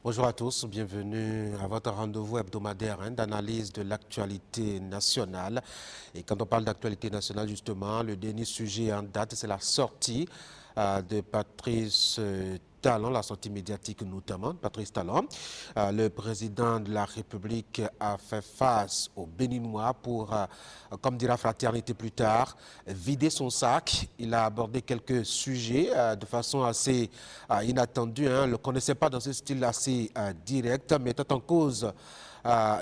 Bonjour à tous, bienvenue à votre rendez-vous hebdomadaire d'analyse de l'actualité nationale. Et quand on parle d'actualité nationale, justement, le dernier sujet en date, c'est la sortie de Patrice Talon, la sortie médiatique notamment, Patrice Talon. Le président de la République a fait face aux Béninois pour, comme dira Fraternité plus tard, vider son sac. Il a abordé quelques sujets de façon assez inattendue. On ne le connaissait pas dans ce style assez direct, mettant en cause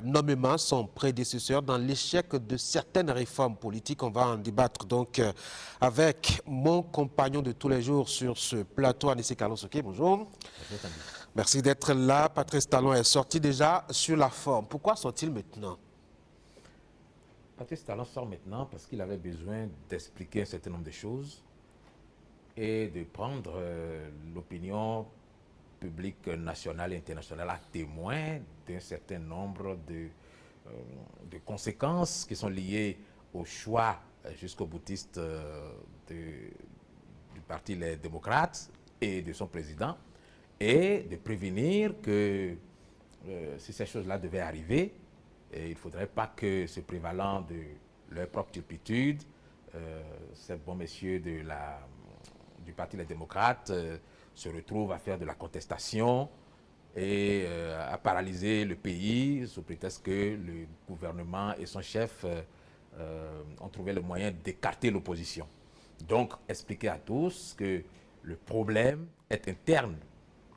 nommément son prédécesseur dans l'échec de certaines réformes politiques. On va en débattre donc avec mon compagnon de tous les jours sur ce plateau, Anissé Carlos. Bonjour. Merci d'être là. Patrice Talon est sorti déjà sur la forme. Pourquoi sort-il maintenant? Patrice Talon sort maintenant parce qu'il avait besoin d'expliquer un certain nombre de choses et de prendre l'opinion publique nationale et internationale à témoin d'un certain nombre de conséquences qui sont liées au choix jusqu'au boutiste du Parti Les Démocrates et de son président, et de prévenir que si ces choses-là devaient arriver, il ne faudrait pas que, se prévalant de leur propre turpitude, ces bons messieurs du Parti Les Démocrates se retrouvent à faire de la contestation et à paralyser le pays sous prétexte que le gouvernement et son chef ont trouvé le moyen d'écarter l'opposition. Donc, expliquer à tous que le problème est interne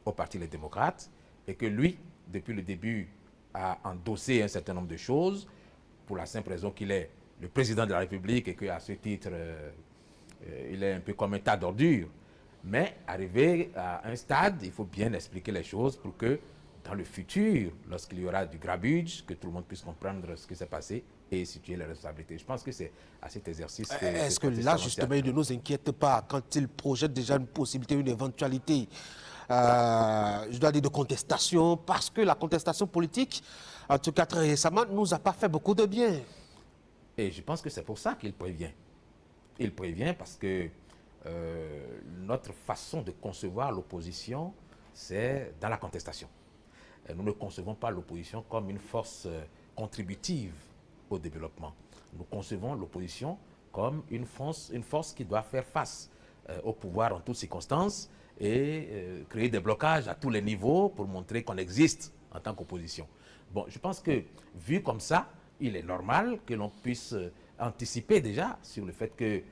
au Parti Les Démocrates et que lui, depuis le début, a endossé un certain nombre de choses pour la simple raison qu'il est le président de la République et qu'à ce titre, il est un peu comme un tas d'ordures. Mais arrivé à un stade, il faut bien expliquer les choses pour que dans le futur, lorsqu'il y aura du grabuge, que tout le monde puisse comprendre ce qui s'est passé et situer les responsabilités. Je pense que c'est à cet exercice que... Est-ce que là, justement, il ne nous inquiète pas quand il projette déjà une possibilité, une éventualité, je dois dire, de contestation, parce que la contestation politique, en tout cas très récemment, ne nous a pas fait beaucoup de bien. Et je pense que c'est pour ça qu'il prévient. Il prévient parce que notre façon de concevoir l'opposition, c'est dans la contestation. Nous ne concevons pas l'opposition comme une force contributive au développement. Nous concevons l'opposition comme une force qui doit faire face au pouvoir en toutes circonstances et créer des blocages à tous les niveaux pour montrer qu'on existe en tant qu'opposition. Bon, je pense que, vu comme ça, il est normal que l'on puisse anticiper déjà sur le fait que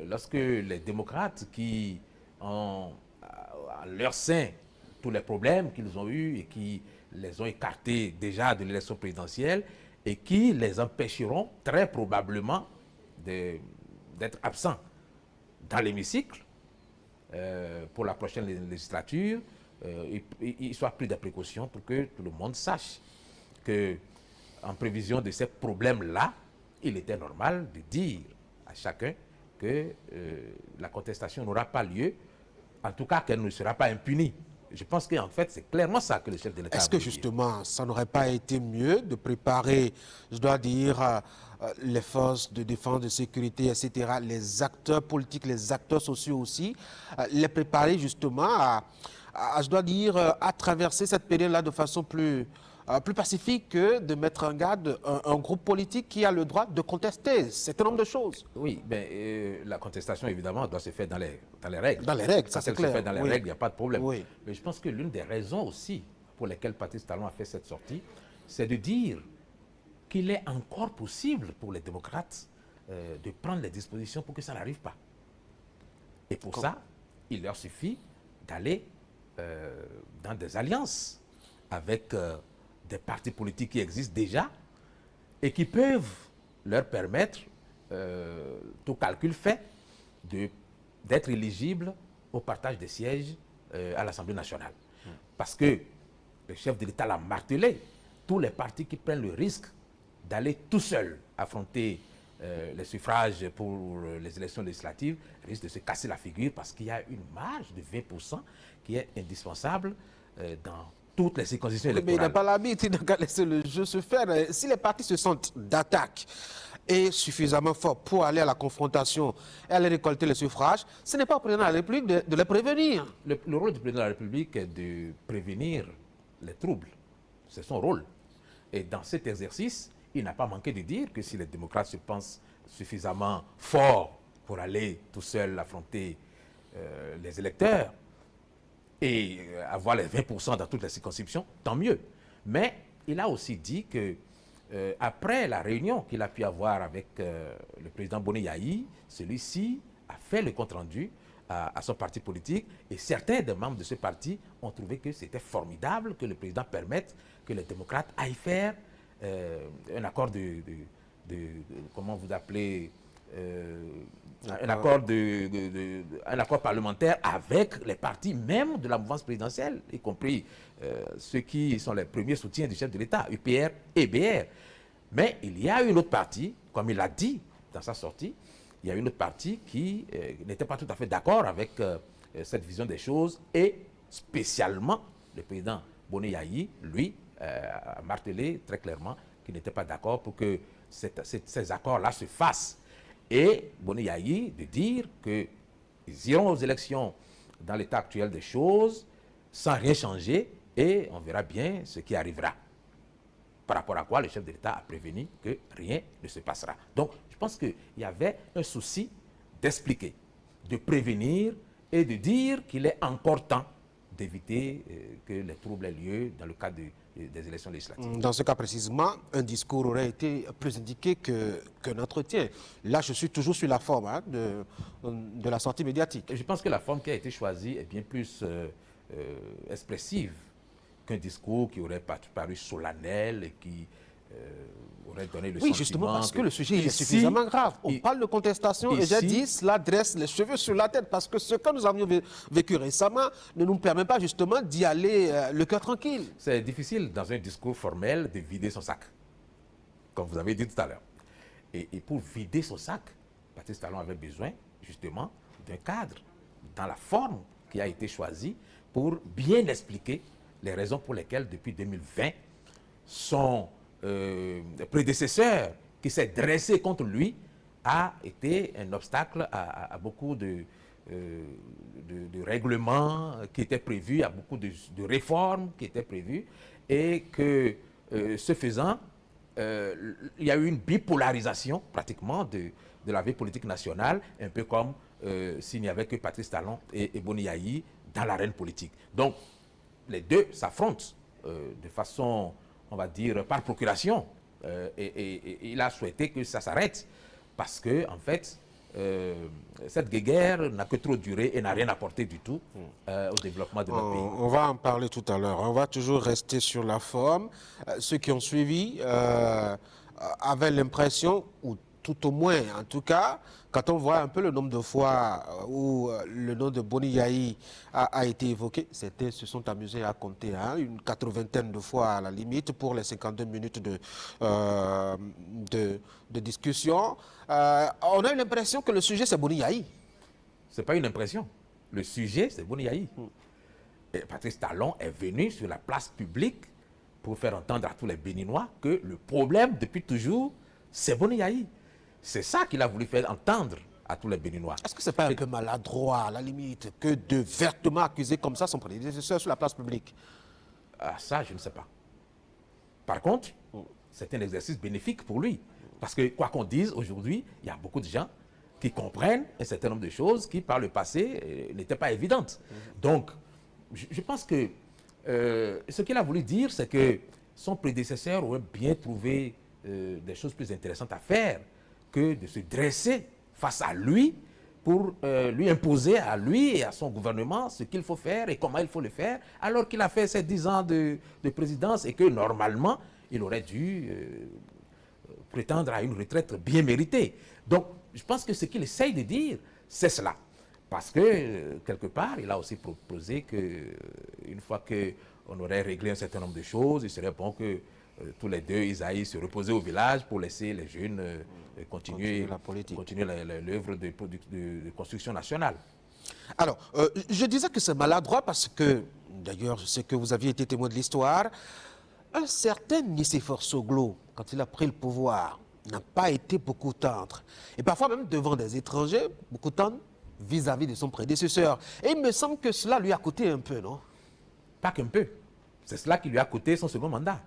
lorsque les démocrates qui ont à leur sein tous les problèmes qu'ils ont eus et qui les ont écartés déjà de l'élection présidentielle et qui les empêcheront très probablement d'être absents dans l'hémicycle pour la prochaine législature, il soit pris des précautions pour que tout le monde sache que, en prévision de ces problèmes-là, il était normal de dire à chacun que la contestation n'aura pas lieu, en tout cas qu'elle ne sera pas impunie. Je pense qu'en fait, c'est clairement ça que le chef de l'État a Est-ce que voulu dire. justement, ça n'aurait pas été mieux de préparer, je dois dire, les forces de défense, de sécurité, etc., les acteurs politiques, les acteurs sociaux aussi, les préparer justement je dois dire, à traverser cette période-là de façon plus pacifique que de mettre en garde un groupe politique qui a le droit de contester un certain nombre de choses. Oui, mais la contestation, évidemment, doit se faire dans les règles. Dans les règles, ça Quand c'est elle clair. se fait dans les règles, il n'y a pas de problème. Oui. Mais je pense que l'une des raisons aussi pour lesquelles Patrice Talon a fait cette sortie, c'est de dire qu'il est encore possible pour les démocrates de prendre les dispositions pour que ça n'arrive pas. Et pour ça, il leur suffit d'aller dans des alliances avec des partis politiques qui existent déjà et qui peuvent leur permettre, tout calcul fait, d'être éligibles au partage des sièges à l'Assemblée nationale. Parce que le chef de l'État l'a martelé, tous les partis qui prennent le risque d'aller tout seuls affronter les suffrages pour les élections législatives risquent de se casser la figure parce qu'il y a une marge de 20% qui est indispensable dans toutes les circonscriptions électorales. Mais il n'a pas l'habitude de laisser le jeu se faire. Si les partis se sentent d'attaque et suffisamment forts pour aller à la confrontation et aller récolter les suffrages, ce n'est pas au président de la République de les prévenir. Le rôle du président de la République est de prévenir les troubles. C'est son rôle. Et dans cet exercice, il n'a pas manqué de dire que si les démocrates se pensent suffisamment forts pour aller tout seuls affronter les électeurs et avoir les 20% dans toutes les circonscriptions, tant mieux. Mais il a aussi dit que après la réunion qu'il a pu avoir avec le président Boni Yayi, celui-ci a fait le compte-rendu à son parti politique et certains des membres de ce parti ont trouvé que c'était formidable que le président permette que les démocrates aillent faire un accord comment vous appelez un accord parlementaire avec les partis même de la mouvance présidentielle, y compris ceux qui sont les premiers soutiens du chef de l'État, UPR et BR. Mais il y a une autre partie, comme il l'a dit dans sa sortie, il y a une autre partie qui n'était pas tout à fait d'accord avec cette vision des choses et spécialement le président Boni Yayi, lui, a martelé très clairement qu'il n'était pas d'accord pour que ces accords-là se fassent. Et Boni Yayi de dire qu'ils iront aux élections dans l'état actuel des choses sans rien changer et on verra bien ce qui arrivera. Par rapport à quoi le chef de l'État a prévenu que rien ne se passera. Donc, je pense qu'il y avait un souci d'expliquer, de prévenir et de dire qu'il est encore temps d'éviter que les troubles aient lieu dans le cadre des élections législatives. Dans ce cas précisément, un discours aurait été plus indiqué qu'un entretien. Là, je suis toujours sur la forme de la sortie médiatique. Et je pense que la forme qui a été choisie est bien plus expressive qu'un discours qui aurait paru solennel et qui aurait donné le sentiment... Oui, justement, parce que le sujet est suffisamment grave. On parle de contestation et j'ai dit, cela dresse les cheveux sur la tête parce que ce que nous avions vécu récemment ne nous permet pas justement d'y aller le cœur tranquille. C'est difficile dans un discours formel de vider son sac, comme vous avez dit tout à l'heure. Et pour vider son sac, Patrice Talon avait besoin justement d'un cadre dans la forme qui a été choisie pour bien expliquer les raisons pour lesquelles, depuis 2020, son prédécesseur qui s'est dressé contre lui a été un obstacle à beaucoup de règlements qui étaient prévus, à beaucoup de réformes qui étaient prévues, et que, ce faisant, il y a eu une bipolarisation pratiquement de la vie politique nationale, un peu comme s'il n'y avait que Patrice Talon et Boni Yayi dans l'arène politique. Donc, les deux s'affrontent de façon, on va dire, par procuration. Et il a souhaité que ça s'arrête parce que, en fait, cette guerre n'a que trop duré et n'a rien apporté du tout au développement de notre pays. On va en parler tout à l'heure. On va toujours rester sur la forme. Ceux qui ont suivi avaient l'impression, ou tout au moins, en tout cas, quand on voit un peu le nombre de fois où le nom de Boni Yayi a été évoqué, se sont amusés à compter une 80aine de fois à la limite pour les 52 minutes de discussion. On a eu l'impression que le sujet, c'est Boni Yayi. Ce n'est pas une impression. Le sujet, c'est Boni Yayi. Et Patrice Talon est venu sur la place publique pour faire entendre à tous les Béninois que le problème, depuis toujours, c'est Boni Yayi. C'est ça qu'il a voulu faire entendre à tous les Béninois. Est-ce que ce n'est pas un peu maladroit, à la limite, que de vertement accuser comme ça son prédécesseur sur la place publique? Ah, ça, je ne sais pas. Par contre, c'est un exercice bénéfique pour lui. Parce que, quoi qu'on dise, aujourd'hui, il y a beaucoup de gens qui comprennent un certain nombre de choses qui, par le passé, n'étaient pas évidentes. Donc, je pense que ce qu'il a voulu dire, c'est que son prédécesseur aurait bien trouvé des choses plus intéressantes à faire que de se dresser face à lui pour lui imposer à lui et à son gouvernement ce qu'il faut faire et comment il faut le faire, alors qu'il a fait ses 10 ans de présidence et que normalement, il aurait dû prétendre à une retraite bien méritée. Donc, je pense que ce qu'il essaye de dire, c'est cela. Parce que, quelque part, il a aussi proposé qu'une fois qu'on aurait réglé un certain nombre de choses, il serait bon que tous les deux, ils aillent se reposer au village pour laisser les jeunes continuer l'œuvre de construction nationale. Alors, je disais que c'est maladroit parce que, d'ailleurs, je sais que vous aviez été témoin de l'histoire, un certain Nicéphore Soglo, quand il a pris le pouvoir, n'a pas été beaucoup tendre. Et parfois même devant des étrangers, beaucoup tendre vis-à-vis de son prédécesseur. Et il me semble que cela lui a coûté un peu, non? Pas qu'un peu. C'est cela qui lui a coûté son second mandat.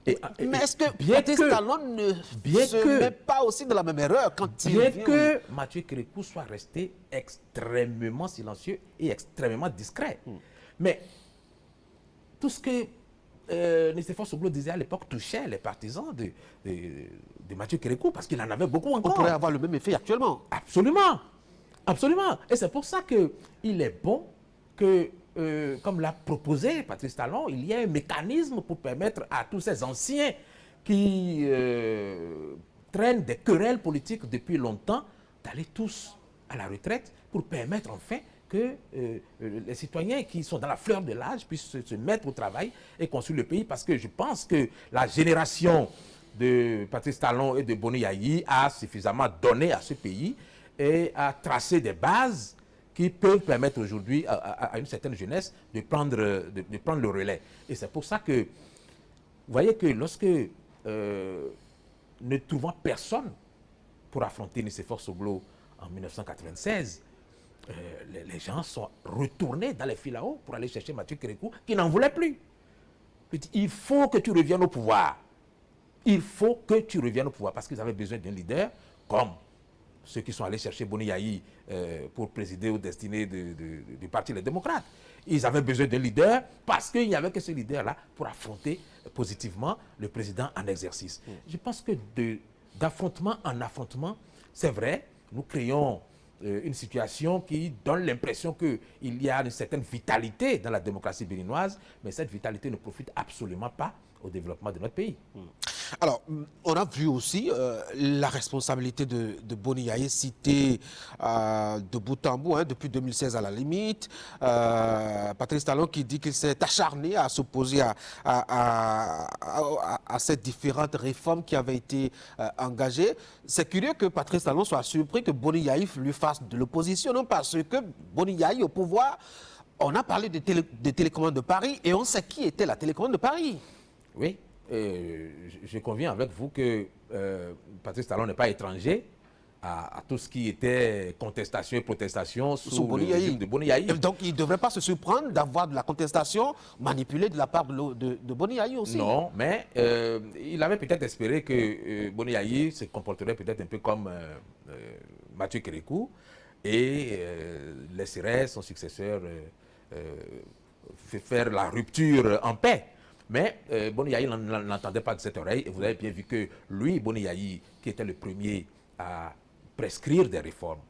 Mais est-ce que Patrice Talon ne se met pas aussi de la même erreur quand il Bien vient, que Mathieu Kérékou soit resté extrêmement silencieux et extrêmement discret. Mais tout ce que Nicéphore Soglo disait à l'époque touchait les partisans de Mathieu Kérékou parce qu'il en avait beaucoup on encore. pourrait avoir le même effet actuellement. Absolument. Absolument. Et c'est pour ça qu'il est bon que, comme l'a proposé Patrice Talon, il y ait un mécanisme pour permettre à tous ces anciens qui traînent des querelles politiques depuis longtemps d'aller tous à la retraite pour permettre enfin que les citoyens qui sont dans la fleur de l'âge puissent se mettre au travail et construire le pays. Parce que je pense que la génération de Patrice Talon et de Boni Yayi a suffisamment donné à ce pays et a tracé des bases qui peuvent permettre aujourd'hui à une certaine jeunesse de prendre le relais. Et c'est pour ça que, vous voyez que lorsque, ne trouvant personne pour affronter Nicéphore Soglo en 1996, les gens sont retournés dans les filaos pour aller chercher Mathieu Kérékou, qui n'en voulait plus. Il faut que tu reviennes au pouvoir. Il faut que tu reviennes au pouvoir, parce qu'ils avaient besoin d'un leader comme ceux qui sont allés chercher Boni Yayi pour présider aux destinées du Parti Les Démocrates. Ils avaient besoin d'un leader parce qu'il n'y avait que ce leader-là pour affronter positivement le président en exercice. Je pense que d'affrontement en affrontement, c'est vrai, nous créons une situation qui donne l'impression qu'il y a une certaine vitalité dans la démocratie béninoise, mais cette vitalité ne profite absolument pas au développement de notre pays. Alors, on a vu aussi la responsabilité de Boni Yayi citée de bout en bout, depuis 2016 à la limite. Patrice Talon qui dit qu'il s'est acharné à s'opposer à ces différentes réformes qui avaient été engagées. C'est curieux que Patrice Talon soit surpris que Boni Yayi lui fasse de l'opposition, non parce que Boni Yayi au pouvoir, on a parlé de télécommande de Paris et on sait qui était la télécommande de Paris. Oui. Je conviens avec vous que Patrice Talon n'est pas étranger à tout ce qui était contestation et protestation sous le régime de Boni Yayi. Donc il ne devrait pas se surprendre d'avoir de la contestation manipulée de la part de Boni Yayi aussi. Non, mais il avait peut-être espéré que Boni Yayi se comporterait peut-être un peu comme Mathieu Kérékou et laisserait son successeur faire la rupture en paix. Mais Boni Yayi n'entendait pas de cette oreille et vous avez bien vu que lui, Boni Yayi, qui était le premier à prescrire des réformes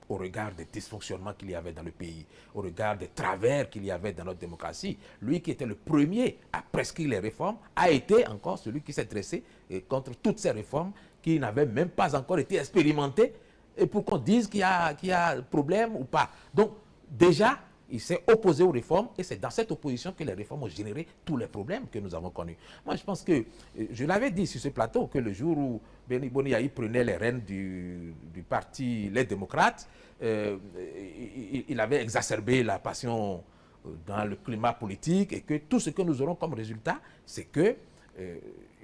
au regard des dysfonctionnements qu'il y avait dans le pays, au regard des travers qu'il y avait dans notre démocratie, lui qui était le premier à prescrire les réformes, a été encore celui qui s'est dressé contre toutes ces réformes qui n'avaient même pas encore été expérimentées et pour qu'on dise qu'il y a problème ou pas. Donc déjà, il s'est opposé aux réformes et c'est dans cette opposition que les réformes ont généré tous les problèmes que nous avons connus. Moi, je pense que, je l'avais dit sur ce plateau, que le jour où Boni Yayi prenait les rênes du parti Les Démocrates, il avait exacerbé la passion dans le climat politique et que tout ce que nous aurons comme résultat, c'est qu'il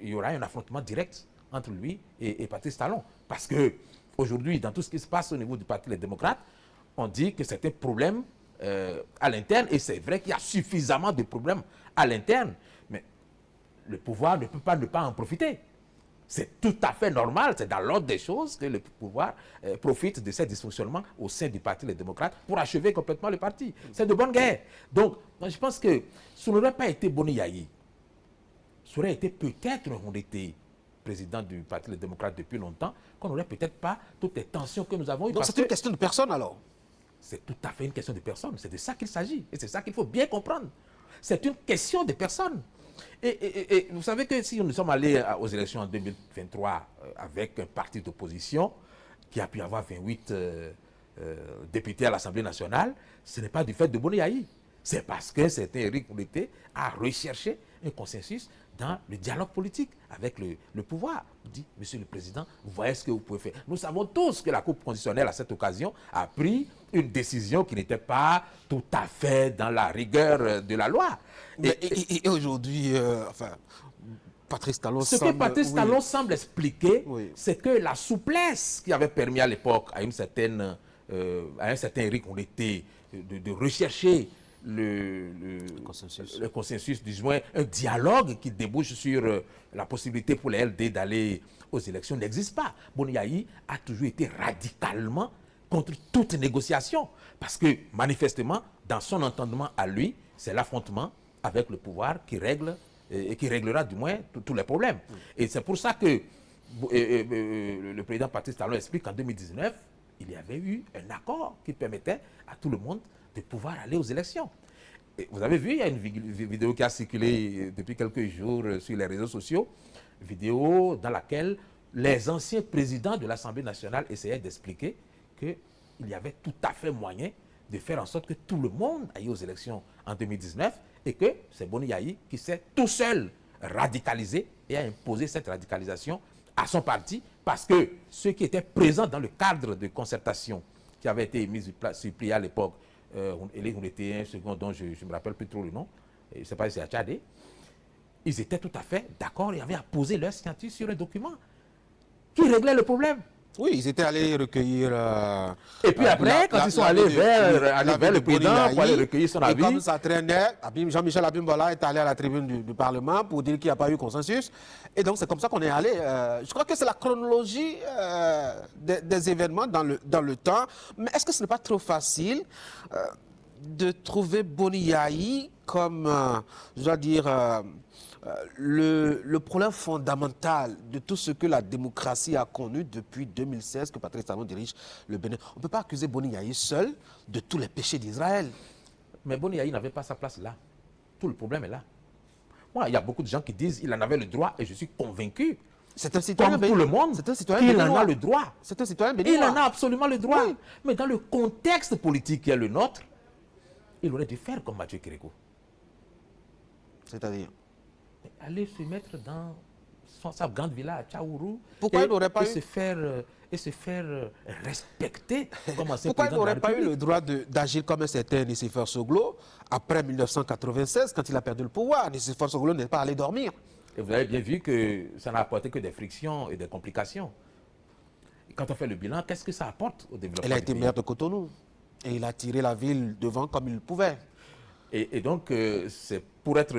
y aura un affrontement direct entre lui et Patrice Talon. Parce que aujourd'hui, dans tout ce qui se passe au niveau du Parti Les Démocrates, on dit que c'est un problème à l'interne, et c'est vrai qu'il y a suffisamment de problèmes à l'interne, mais le pouvoir ne peut pas ne pas en profiter. C'est tout à fait normal, c'est dans l'ordre des choses que le pouvoir profite de ces dysfonctionnements au sein du Parti Les Démocrates pour achever complètement le parti. C'est de bonne guerre. Donc, moi, je pense que ce n'aurait pas été Boni Yayi, ça aurait été peut-être on était président du Parti Les Démocrates depuis longtemps, qu'on n'aurait peut-être pas toutes les tensions que nous avons eues. Donc c'est une question de personne alors? C'est tout à fait une question de personne. C'est de ça qu'il s'agit. Et c'est ça qu'il faut bien comprendre. C'est une question de personne. Et vous savez que si nous sommes allés aux élections en 2023 avec un parti d'opposition qui a pu avoir 28 députés à l'Assemblée nationale, ce n'est pas du fait de Boni Yayi. C'est parce que c'était Éric Mouleté a recherché un consensus dans le dialogue politique avec le pouvoir. Il dit, Monsieur le Président, vous voyez ce que vous pouvez faire. Nous savons tous que la Cour constitutionnelle, à cette occasion, a pris une décision qui n'était pas tout à fait dans la rigueur de la loi. Et aujourd'hui, Patrice Talon ce que Patrice Talon semble expliquer, c'est que la souplesse qui avait permis à l'époque à un certain Éric Mouleté de rechercher le consensus, du moins un dialogue qui débouche sur la possibilité pour les LD d'aller aux élections n'existe pas. Boni Yayi a toujours été radicalement contre toute négociation parce que manifestement, dans son entendement à lui, c'est l'affrontement avec le pouvoir qui règle et qui réglera du moins tous les problèmes. Et c'est pour ça que le président Patrice Talon explique qu'en 2019, il y avait eu un accord qui permettait à tout le monde de pouvoir aller aux élections. Et vous avez vu, il y a une vidéo qui a circulé depuis quelques jours sur les réseaux sociaux, vidéo dans laquelle les anciens présidents de l'Assemblée nationale essayaient d'expliquer qu'il y avait tout à fait moyen de faire en sorte que tout le monde aille aux élections en 2019 et que c'est Boni Yayi qui s'est tout seul radicalisé et a imposé cette radicalisation à son parti parce que ceux qui étaient présents dans le cadre de concertation qui avait été mis sur pied à l'époque, on était un second dont je ne me rappelle plus trop le nom, je ne sais pas si c'est à Tchadé, ils étaient tout à fait d'accord et avaient apposé leur signature sur un document qui réglait le problème. Oui, ils étaient allés recueillir... et puis après, quand ils sont allés vers le président pour aller recueillir son avis... Et comme ça traînait, Jean-Michel Abimbola est allé à la tribune du Parlement pour dire qu'il n'y a pas eu consensus. Et donc c'est comme ça qu'on est allé. Je crois que c'est la chronologie des événements dans le temps. Mais est-ce que ce n'est pas trop facile de trouver Boni Yayi comme, je dois dire... le problème fondamental de tout ce que la démocratie a connu depuis 2016 que Patrice Talon dirige le Bénin. On ne peut pas accuser Boni Yayi seul de tous les péchés d'Israël. Mais Boni Yayi n'avait pas sa place là. Tout le problème est là. Moi, il y a beaucoup de gens qui disent qu'il en avait le droit et je suis convaincu. C'est un citoyen comme tout le monde, c'est un citoyen qu'il en a le droit. C'est un citoyen béninois. Il en a absolument le droit. Oui. Mais dans le contexte politique qui est le nôtre, il aurait dû faire comme Mathieu Kérékou. C'est-à-dire aller se mettre dans sa grande villa à Tchaourou. Pourquoi il n'aurait pas eu... se faire respecter comme ancien Pourquoi il président de la n'aurait pas eu République? le droit d'agir comme un certain Nicéphore Soglo après 1996 quand il a perdu le pouvoir? Nicéphore Soglo n'est pas allé dormir. Et vous avez bien vu que ça n'a apporté que des frictions et des complications. Et quand on fait le bilan, qu'est-ce que ça apporte au développement? Il a été maire de Cotonou et il a tiré la ville devant comme il pouvait. Et donc, c'est pour être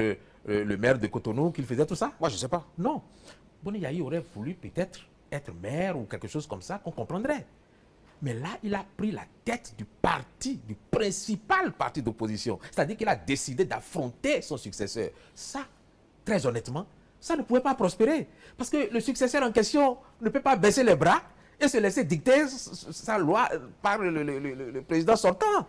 le maire de Cotonou qu'il faisait tout ça? Moi, je ne sais pas. Non. Boni Yayi aurait voulu peut-être être maire ou quelque chose comme ça qu'on comprendrait. Mais là, il a pris la tête du parti, du principal parti d'opposition. C'est-à-dire qu'il a décidé d'affronter son successeur. Ça, très honnêtement, ça ne pouvait pas prospérer. Parce que le successeur en question ne peut pas baisser les bras et se laisser dicter sa loi par le président sortant.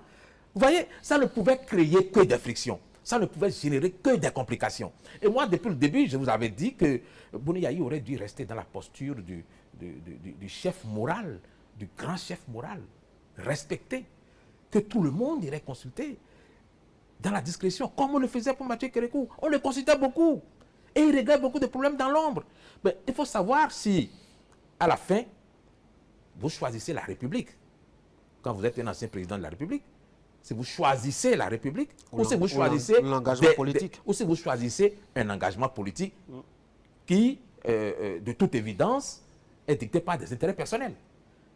Vous voyez, ça ne pouvait créer que des frictions. Ça ne pouvait générer que des complications. Et moi, depuis le début, je vous avais dit que Boni Yayi aurait dû rester dans la posture du chef moral, du grand chef moral, respecté, que tout le monde irait consulter dans la discrétion, comme on le faisait pour Mathieu Kérékou. On le consultait beaucoup. Et il réglait beaucoup de problèmes dans l'ombre. Mais il faut savoir si, à la fin, vous choisissez la République. Quand vous êtes un ancien président de la République, si vous choisissez la République, ou si vous choisissez l'engagement politique, ou si vous choisissez un engagement politique qui, de toute évidence, est dicté par des intérêts personnels.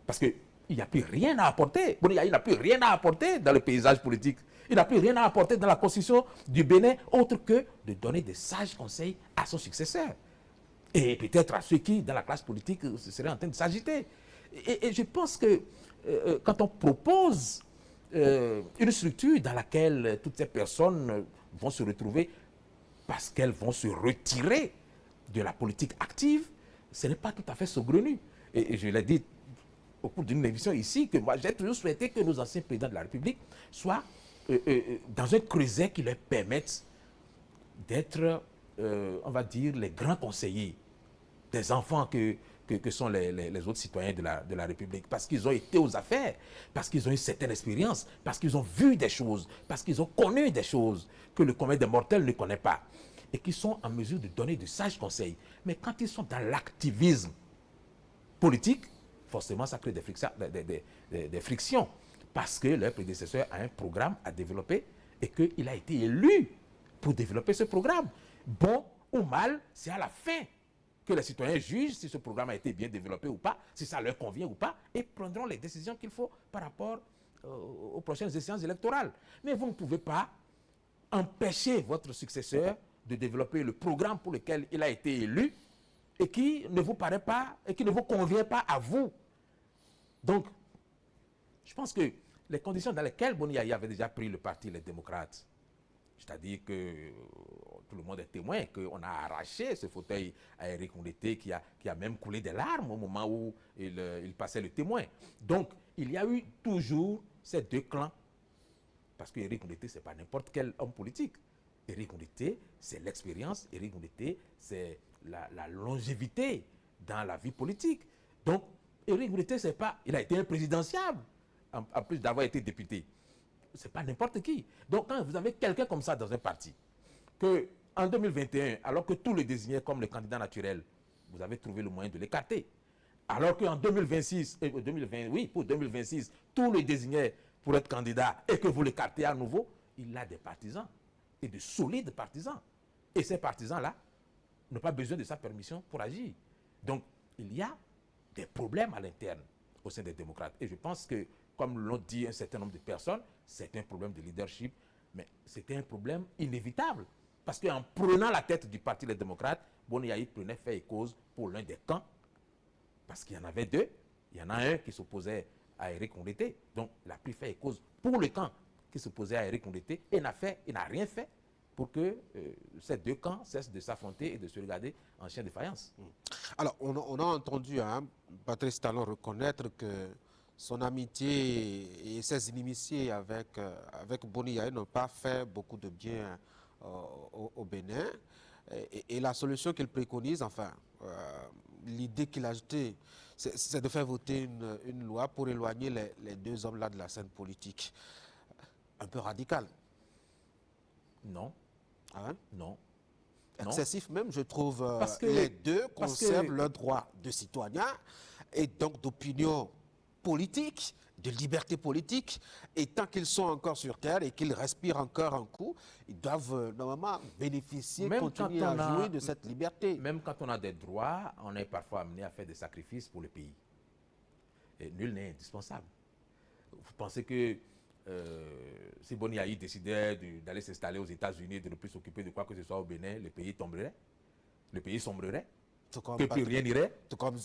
Parce qu'il n'y a plus rien à apporter. Boni Yayi n'a plus rien à apporter dans le paysage politique. Il n'a plus rien à apporter dans la constitution du Bénin, autre que de donner des sages conseils à son successeur. Et peut-être à ceux qui, dans la classe politique, seraient en train de s'agiter. Et je pense que quand on propose une structure dans laquelle toutes ces personnes vont se retrouver parce qu'elles vont se retirer de la politique active, ce n'est pas tout à fait saugrenu. Et je l'ai dit au cours d'une émission ici, que moi j'ai toujours souhaité que nos anciens présidents de la République soient dans un creuset qui leur permette d'être, on va dire, les grands conseillers des enfants que sont les autres citoyens de la République, parce qu'ils ont été aux affaires, parce qu'ils ont une certaine expérience, parce qu'ils ont vu des choses, parce qu'ils ont connu des choses que le commun des mortels ne connaît pas, et qui sont en mesure de donner de sages conseils. Mais quand ils sont dans l'activisme politique, forcément ça crée des frictions, parce que leur prédécesseur a un programme à développer et qu'il a été élu pour développer ce programme. Bon ou mal, c'est à la fin que les citoyens jugent si ce programme a été bien développé ou pas, si ça leur convient ou pas, et prendront les décisions qu'il faut par rapport aux prochaines échéances électorales. Mais vous ne pouvez pas empêcher votre successeur de développer le programme pour lequel il a été élu et qui ne vous paraît pas, et qui ne vous convient pas à vous. Donc, je pense que les conditions dans lesquelles Boni Yayi avait déjà pris le parti Les Démocrates, c'est-à-dire que tout le monde est témoin qu'on a arraché ce fauteuil à Éric Ndoye qui a même coulé des larmes au moment où il passait le témoin. Donc, il y a eu toujours ces deux clans. Parce que Éric Ndoye, ce n'est pas n'importe quel homme politique. Éric Ndoye, c'est l'expérience. Éric Ndoye, c'est la longévité dans la vie politique. Donc, Éric Ndoye, c'est pas... Il a été un présidentiable, en plus d'avoir été député. C'est pas n'importe qui. Donc, quand vous avez quelqu'un comme ça dans un parti, que en 2021, alors que tout le désignait comme le candidat naturel, vous avez trouvé le moyen de l'écarter. Alors qu'en 2026, pour 2026, tout le désignait pour être candidat et que vous l'écartez à nouveau, il a des partisans, et de solides partisans. Et ces partisans-là n'ont pas besoin de sa permission pour agir. Donc, il y a des problèmes à l'interne au sein des démocrates. Et je pense que, comme l'ont dit un certain nombre de personnes, c'est un problème de leadership, mais c'était un problème inévitable. Parce qu'en prenant la tête du parti Les Démocrates, Boni Yayi prenait fait et cause pour l'un des camps, parce qu'il y en avait deux. Il y en a un qui s'opposait à Éric Ndoye, donc il a pris fait et cause pour le camp qui s'opposait à Éric Ndoye, et il n'a rien fait pour que ces deux camps cessent de s'affronter et de se regarder en chien de faïence. Alors, on a entendu Patrice Talon reconnaître que son amitié et ses inimitiés avec Boni Yayi n'ont pas fait beaucoup de bien au Bénin. Et la solution qu'il préconise, enfin, l'idée qu'il a jetée, c'est de faire voter une loi pour éloigner les deux hommes-là de la scène politique. Un peu radical. Non. Ah ouais? Non. Excessif même, je trouve. Parce que, les deux conservent leur droit de citoyen et donc d'opinion politique, de liberté politique, et tant qu'ils sont encore sur terre et qu'ils respirent encore un coup, ils doivent normalement bénéficier, continuer à jouir de cette liberté. Même quand on a des droits, on est parfois amené à faire des sacrifices pour le pays. Et nul n'est indispensable. Vous pensez que si Boni Yayi décidait d'aller s'installer aux États-Unis, de ne plus s'occuper de quoi que ce soit au Bénin, le pays tomberait, le pays sombrerait, que plus rien n'irait. Tout comme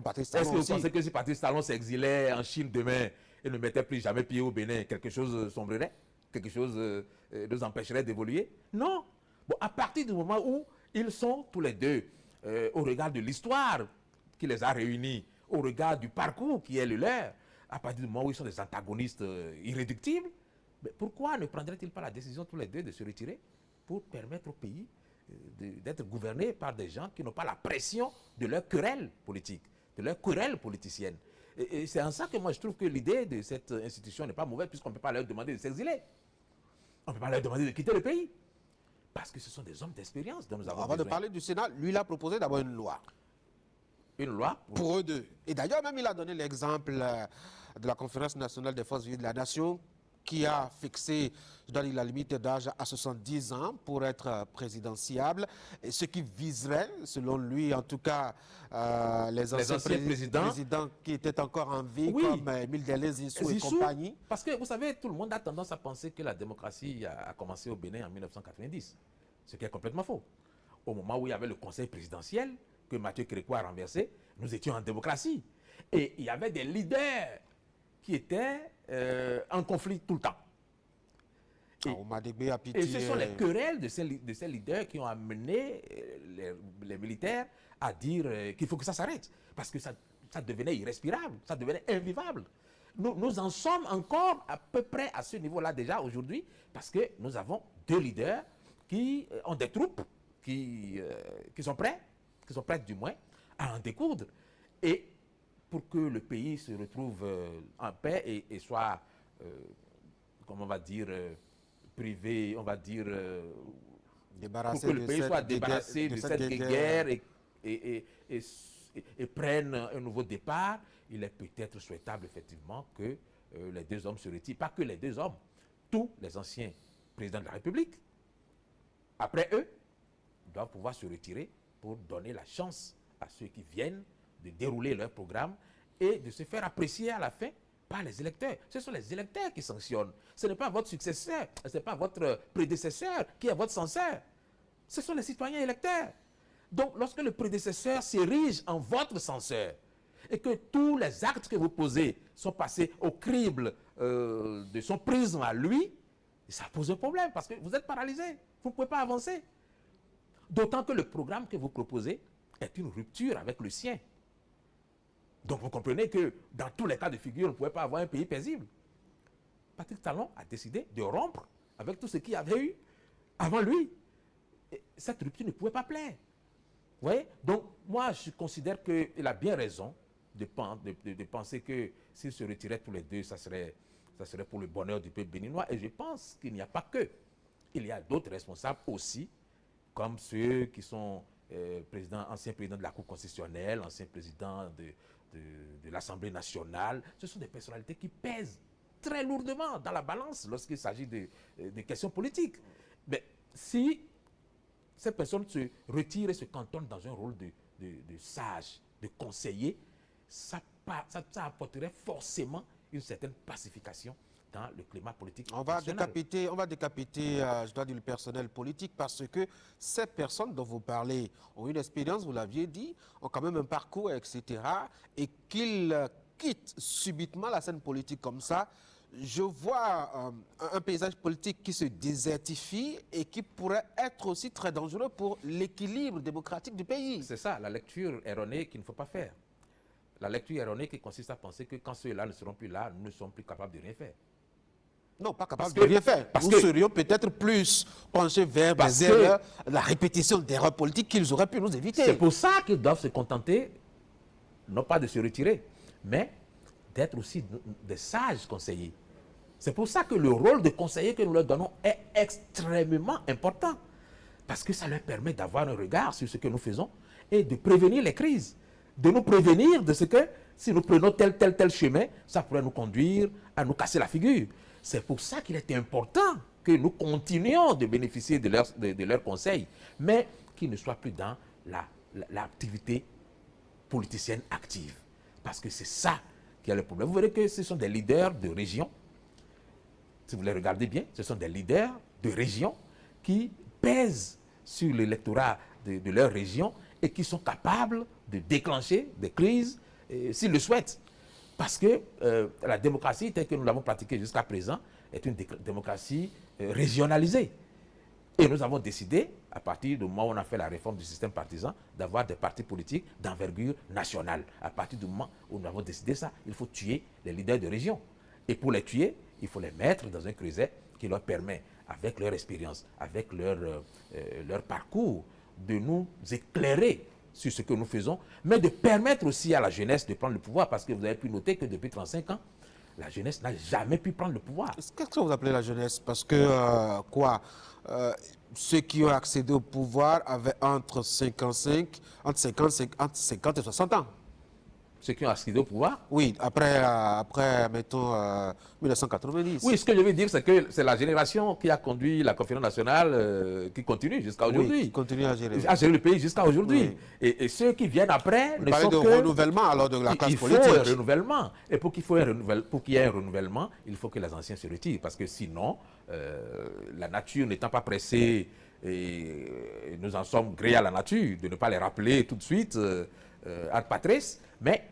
Patrice Talon. Est-ce que vous pensez que si Patrice Talon s'exilait en Chine demain et ne mettait plus jamais pied au Bénin, quelque chose sombrerait? Quelque chose nous empêcherait d'évoluer? Non. Bon, à partir du moment où ils sont tous les deux, au regard de l'histoire qui les a réunis, au regard du parcours qui est le leur, à partir du moment où ils sont des antagonistes irréductibles, mais pourquoi ne prendraient-ils pas la décision tous les deux de se retirer pour permettre au pays d'être gouverné par des gens qui n'ont pas la pression de leur querelle politique, de leur querelle politicienne? Et c'est en ça que moi je trouve que l'idée de cette institution n'est pas mauvaise, puisqu'on ne peut pas leur demander de s'exiler. On ne peut pas leur demander de quitter le pays. Parce que ce sont des hommes d'expérience dont nous avons besoin. Avant de parler du Sénat, lui, il a proposé d'abord une loi. Une loi pour eux deux. Et d'ailleurs, même il a donné l'exemple de la Conférence nationale des forces vives de la nation qui a fixé, je dois dire, la limite d'âge à 70 ans pour être présidentiable, et ce qui viserait, selon lui, en tout cas, les anciens présidents qui étaient encore en vie, oui, comme Émile Delès Zissou et compagnie. Parce que, vous savez, tout le monde a tendance à penser que la démocratie a commencé au Bénin en 1990, ce qui est complètement faux. Au moment où il y avait le conseil présidentiel, que Mathieu Kérékou a renversé, nous étions en démocratie. Et il y avait des leaders qui étaient en conflit tout le temps. Et ce sont les querelles de ces leaders qui ont amené les militaires à dire qu'il faut que ça s'arrête. Parce que ça devenait irrespirable, ça devenait invivable. Nous en sommes encore à peu près à ce niveau-là déjà aujourd'hui, parce que nous avons deux leaders qui ont des troupes qui sont prêts, qui sont prêtes du moins, à en découdre. Et pour que le pays se retrouve en paix et soit, comment on va dire, privé, on va dire, débarrassé pour que le pays soit débarrassé de cette guerre et prenne un nouveau départ, il est peut-être souhaitable effectivement que les deux hommes se retirent. Pas que les deux hommes, tous les anciens présidents de la République, après eux, doivent pouvoir se retirer pour donner la chance à ceux qui viennent de dérouler leur programme et de se faire apprécier à la fin pas les électeurs. Ce sont les électeurs qui sanctionnent. Ce n'est pas votre successeur, ce n'est pas votre prédécesseur qui est votre censeur. Ce sont les citoyens électeurs. Donc, lorsque le prédécesseur s'érige en votre censeur et que tous les actes que vous posez sont passés au crible de son prisme à lui, ça pose un problème parce que vous êtes paralysé. Vous ne pouvez pas avancer. D'autant que le programme que vous proposez est une rupture avec le sien. Donc vous comprenez que dans tous les cas de figure, on ne pouvait pas avoir un pays paisible. Patrick Talon a décidé de rompre avec tout ce qu'il y avait eu avant lui. Et cette rupture ne pouvait pas plaire. Vous voyez? Donc moi, je considère qu'il a bien raison de penser que s'ils se retiraient tous les deux, ça serait pour le bonheur du peuple béninois. Et je pense qu'il n'y a pas que. Il y a d'autres responsables aussi, comme ceux qui sont anciens présidents de la Cour constitutionnelle, anciens présidents de l'Assemblée nationale. Ce sont des personnalités qui pèsent très lourdement dans la balance lorsqu'il s'agit de questions politiques. Mais si ces personnes se retirent et se cantonnent dans un rôle de sage, de conseiller, ça apporterait forcément une certaine pacification dans le climat politique national. On va décapiter, je dois dire, le personnel politique parce que ces personnes dont vous parlez ont une expérience, vous l'aviez dit, ont quand même un parcours, etc. Et qu'ils quittent subitement la scène politique comme ça, je vois un paysage politique qui se désertifie et qui pourrait être aussi très dangereux pour l'équilibre démocratique du pays. C'est ça, la lecture erronée qu'il ne faut pas faire. La lecture erronée qui consiste à penser que quand ceux-là ne seront plus là, nous ne sommes plus capables de rien faire. Non, pas capable de rien faire. Nous serions peut-être plus penchés vers des erreurs, la répétition d'erreurs politiques qu'ils auraient pu nous éviter. C'est pour ça qu'ils doivent se contenter, non pas de se retirer, mais d'être aussi des sages conseillers. C'est pour ça que le rôle de conseiller que nous leur donnons est extrêmement important. Parce que ça leur permet d'avoir un regard sur ce que nous faisons et de prévenir les crises. De nous prévenir de ce que, si nous prenons tel chemin, ça pourrait nous conduire à nous casser la figure. C'est pour ça qu'il est important que nous continuions de bénéficier de leurs conseils, mais qu'ils ne soient plus dans l'activité politicienne active. Parce que c'est ça qui est le problème. Vous verrez que ce sont des leaders de région. Si vous les regardez bien, ce sont des leaders de région qui pèsent sur l'électorat de leur région et qui sont capables de déclencher des crises s'ils le souhaitent. Parce que la démocratie telle que nous l'avons pratiquée jusqu'à présent est une démocratie régionalisée. Et nous avons décidé, à partir du moment où on a fait la réforme du système partisan, d'avoir des partis politiques d'envergure nationale. À partir du moment où nous avons décidé ça, il faut tuer les leaders de région. Et pour les tuer, il faut les mettre dans un creuset qui leur permet, avec leur expérience, avec leur parcours, de nous éclairer sur ce que nous faisons, mais de permettre aussi à la jeunesse de prendre le pouvoir, parce que vous avez pu noter que depuis 35 ans, la jeunesse n'a jamais pu prendre le pouvoir. Qu'est-ce que vous appelez la jeunesse? Parce que, ceux qui ont accédé au pouvoir avaient entre 50 et 60 ans. Ceux qui ont accédé au pouvoir? Oui, après mettons, 1990. Oui, ce que je veux dire, c'est que c'est la génération qui a conduit la conférence nationale qui continue jusqu'à aujourd'hui. Oui, qui continue à gérer. À gérer le pays jusqu'à aujourd'hui. Oui. Et ceux qui viennent après ne sont que... Vous parlez de renouvellement alors de la classe politique. Il faut un renouvellement. Et pour qu'il y ait un renouvellement, il faut que les anciens se retirent. Parce que sinon, la nature n'étant pas pressée, et nous en sommes grés à la nature, de ne pas les rappeler tout de suite, ad patres, mais